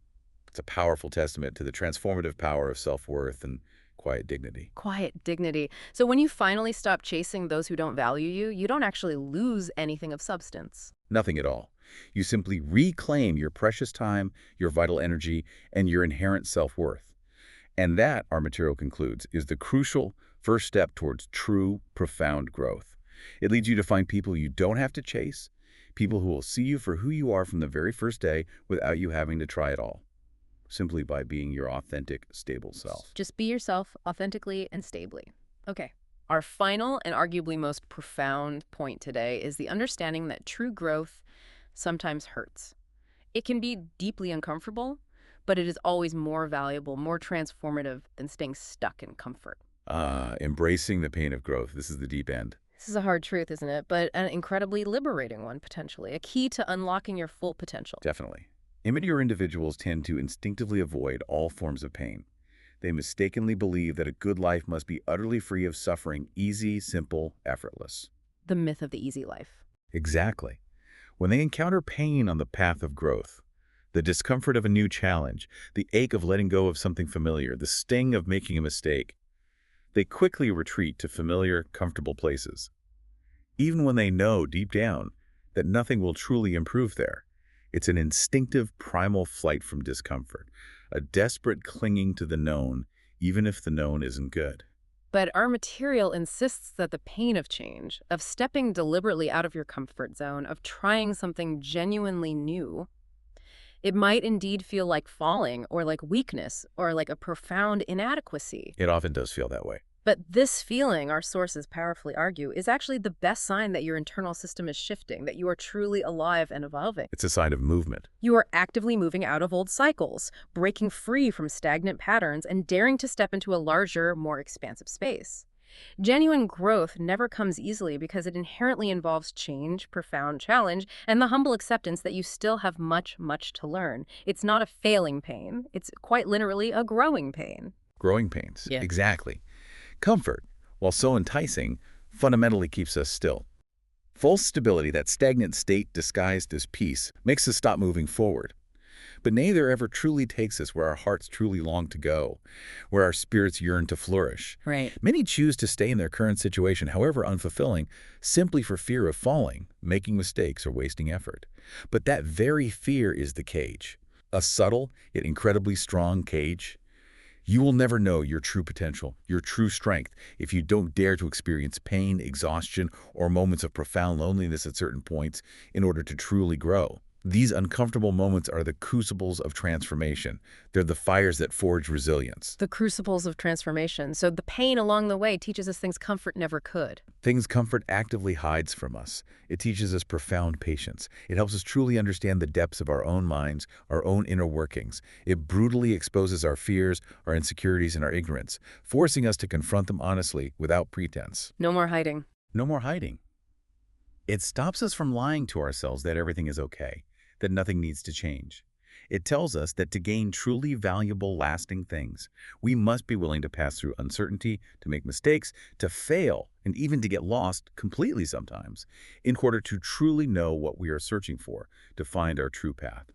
B: It's a powerful testament to the transformative power of self-worth and quiet dignity.
A: Quiet dignity. So when you finally stop chasing those who don't value you, you don't actually lose anything of substance.
B: Nothing at all. You simply reclaim your precious time, your vital energy, and your inherent self-worth. And that, our material concludes, is the crucial first step towards true, profound growth. It leads you to find people you don't have to chase, people who will see you for who you are from the very first day without you having to try it all, simply by being your authentic, stable self.
A: Just be yourself authentically and stably. Okay. Our final and arguably most profound point today is the understanding that true growth sometimes hurts. It can be deeply uncomfortable, but it is always more valuable, more transformative than staying stuck in comfort.
B: Embracing the pain of growth. This is the deep end.
A: This is a hard truth, isn't it? But an incredibly liberating one, potentially. A key to unlocking your full potential.
B: Definitely. Immature individuals tend to instinctively avoid all forms of pain. They mistakenly believe that a good life must be utterly free of suffering, easy, simple, effortless.
A: The myth of the easy life.
B: Exactly. When they encounter pain on the path of growth, the discomfort of a new challenge, the ache of letting go of something familiar, the sting of making a mistake, they quickly retreat to familiar, comfortable places. Even when they know deep down that nothing will truly improve there, it's an instinctive, primal flight from discomfort, a desperate clinging to the known, even if the known isn't good.
A: But our material insists that the pain of change, of stepping deliberately out of your comfort zone, of trying something genuinely new, it might indeed feel like falling or like weakness or like a profound inadequacy.
B: It often does feel that way.
A: But this feeling, our sources powerfully argue, is actually the best sign that your internal system is shifting, that you are truly alive and evolving.
B: It's a sign of movement.
A: You are actively moving out of old cycles, breaking free from stagnant patterns, and daring to step into a larger, more expansive space. Genuine growth never comes easily because it inherently involves change, profound challenge, and the humble acceptance that you still have much, much to learn. It's not a failing pain. It's quite literally a growing pain.
B: Growing pains.
A: Yeah.
B: Exactly. Comfort, while so enticing, fundamentally keeps us still. False stability, that stagnant state disguised as peace, makes us stop moving forward. But neither ever truly takes us where our hearts truly long to go, where our spirits yearn to flourish.
A: Right.
B: Many choose to stay in their current situation, however unfulfilling, simply for fear of falling, making mistakes, or wasting effort. But that very fear is the cage. A subtle, yet incredibly strong cage. You will never know your true potential, your true strength, if you don't dare to experience pain, exhaustion, or moments of profound loneliness at certain points in order to truly grow. These uncomfortable moments are the crucibles of transformation. They're the fires that forge resilience.
A: The crucibles of transformation. So the pain along the way teaches us things comfort never could.
B: Things comfort actively hides from us. It teaches us profound patience. It helps us truly understand the depths of our own minds, our own inner workings. It brutally exposes our fears, our insecurities, and our ignorance, forcing us to confront them honestly, without pretense.
A: No more hiding.
B: No more hiding. It stops us from lying to ourselves that everything is okay, that nothing needs to change. It tells us that to gain truly valuable, lasting things, we must be willing to pass through uncertainty, to make mistakes, to fail, and even to get lost completely sometimes, in order to truly know what we are searching for, to find our true path.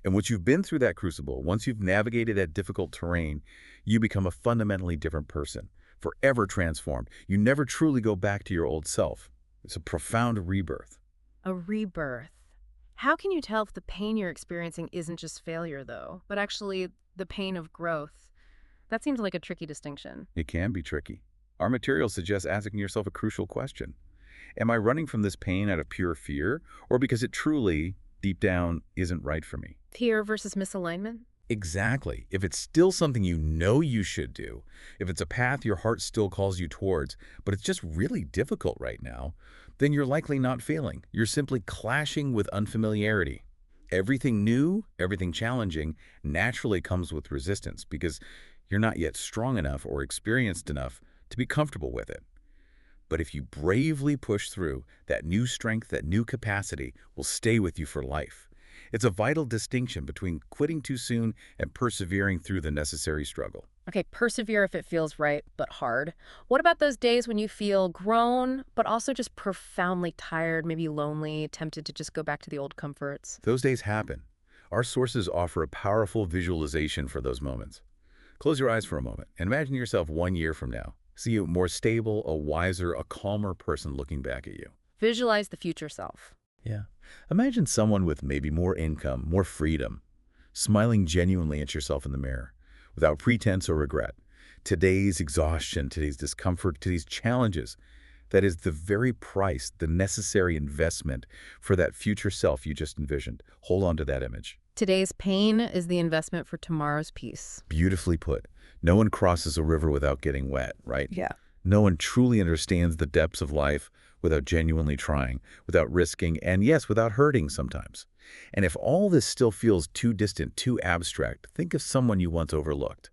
B: And once you've been through that crucible, once you've navigated that difficult terrain, you become a fundamentally different person, forever transformed. You never truly go back to your old self. It's a profound rebirth.
A: A rebirth. How can you tell if the pain you're experiencing isn't just failure, though, but actually the pain of growth? That seems like a tricky distinction.
B: It can be tricky. Our material suggests asking yourself a crucial question. Am I running from this pain out of pure fear, or because it truly, deep down, isn't right for me?
A: Fear versus misalignment?
B: Exactly. If it's still something you know you should do, if it's a path your heart still calls you towards, but it's just really difficult right now, then you're likely not failing. You're simply clashing with unfamiliarity. Everything new, everything challenging, naturally comes with resistance because you're not yet strong enough or experienced enough to be comfortable with it. But if you bravely push through, that new strength, that new capacity will stay with you for life. It's a vital distinction between quitting too soon and persevering through the necessary struggle.
A: Okay, persevere if it feels right, but hard. What about those days when you feel grown, but also just profoundly tired, maybe lonely, tempted to just go back to the old comforts?
B: Those days happen. Our sources offer a powerful visualization for those moments. Close your eyes for a moment and imagine yourself 1 year from now. See you more stable, a wiser, a calmer person looking back at you.
A: Visualize the future self.
B: Yeah. Imagine someone with maybe more income, more freedom, smiling genuinely at yourself in the mirror, without pretense or regret. Today's exhaustion, today's discomfort, today's challenges, that is the very price, the necessary investment for that future self you just envisioned. Hold on to that image.
A: Today's pain is the investment for tomorrow's peace.
B: Beautifully put. No one crosses a river without getting wet, right?
A: Yeah.
B: No one truly understands the depths of life without genuinely trying, without risking, and yes, without hurting sometimes. And if all this still feels too distant, too abstract, think of someone you once overlooked.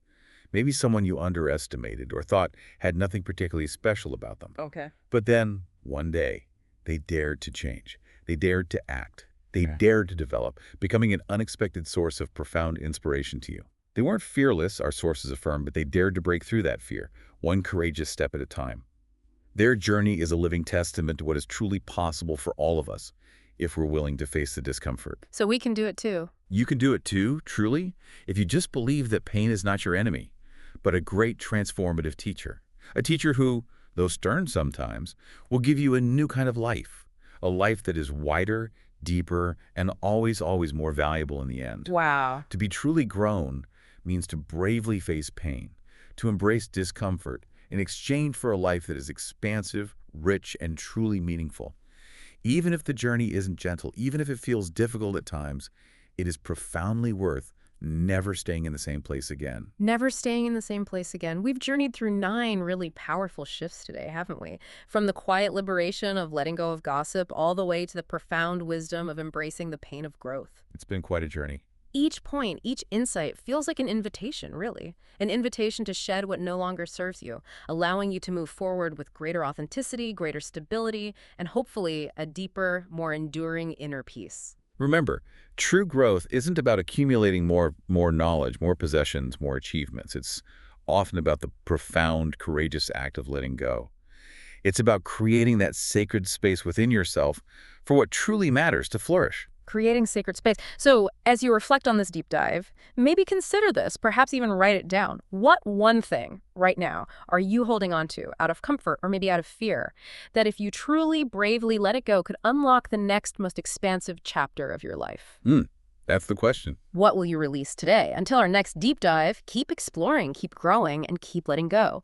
B: Maybe someone you underestimated or thought had nothing particularly special about them.
A: Okay.
B: But then, one day, they dared to change. They dared to act. They dared to develop, becoming an unexpected source of profound inspiration to you. They weren't fearless, our sources affirm, but they dared to break through that fear, one courageous step at a time. Their journey is a living testament to what is truly possible for all of us, if we're willing to face the discomfort.
A: So we can do it too.
B: You can do it too, truly, if you just believe that pain is not your enemy, but a great transformative teacher. A teacher who, though stern sometimes, will give you a new kind of life. A life that is wider, deeper, and always, always more valuable in the end.
A: Wow.
B: To be truly grown means to bravely face pain, to embrace discomfort in exchange for a life that is expansive, rich, and truly meaningful. Even if the journey isn't gentle, even if it feels difficult at times, it is profoundly worth never staying in the same place again.
A: Never staying in the same place again. We've journeyed through 9 really powerful shifts today, haven't we? From the quiet liberation of letting go of gossip all the way to the profound wisdom of embracing the pain of growth.
B: It's been quite a journey.
A: Each point, each insight feels like an invitation, really. An invitation to shed what no longer serves you, allowing you to move forward with greater authenticity, greater stability, and hopefully a deeper, more enduring inner peace.
B: Remember, true growth isn't about accumulating more knowledge, more possessions, more achievements. It's often about the profound, courageous act of letting go. It's about creating that sacred space within yourself for what truly matters to flourish.
A: Creating sacred space. So, as you reflect on this deep dive, maybe consider this, perhaps even write it down. What one thing right now are you holding on to out of comfort or maybe out of fear that if you truly, bravely let it go could unlock the next most expansive chapter of your life?
B: That's the question.
A: What will you release today? Until our next deep dive, keep exploring, keep growing, and keep letting go.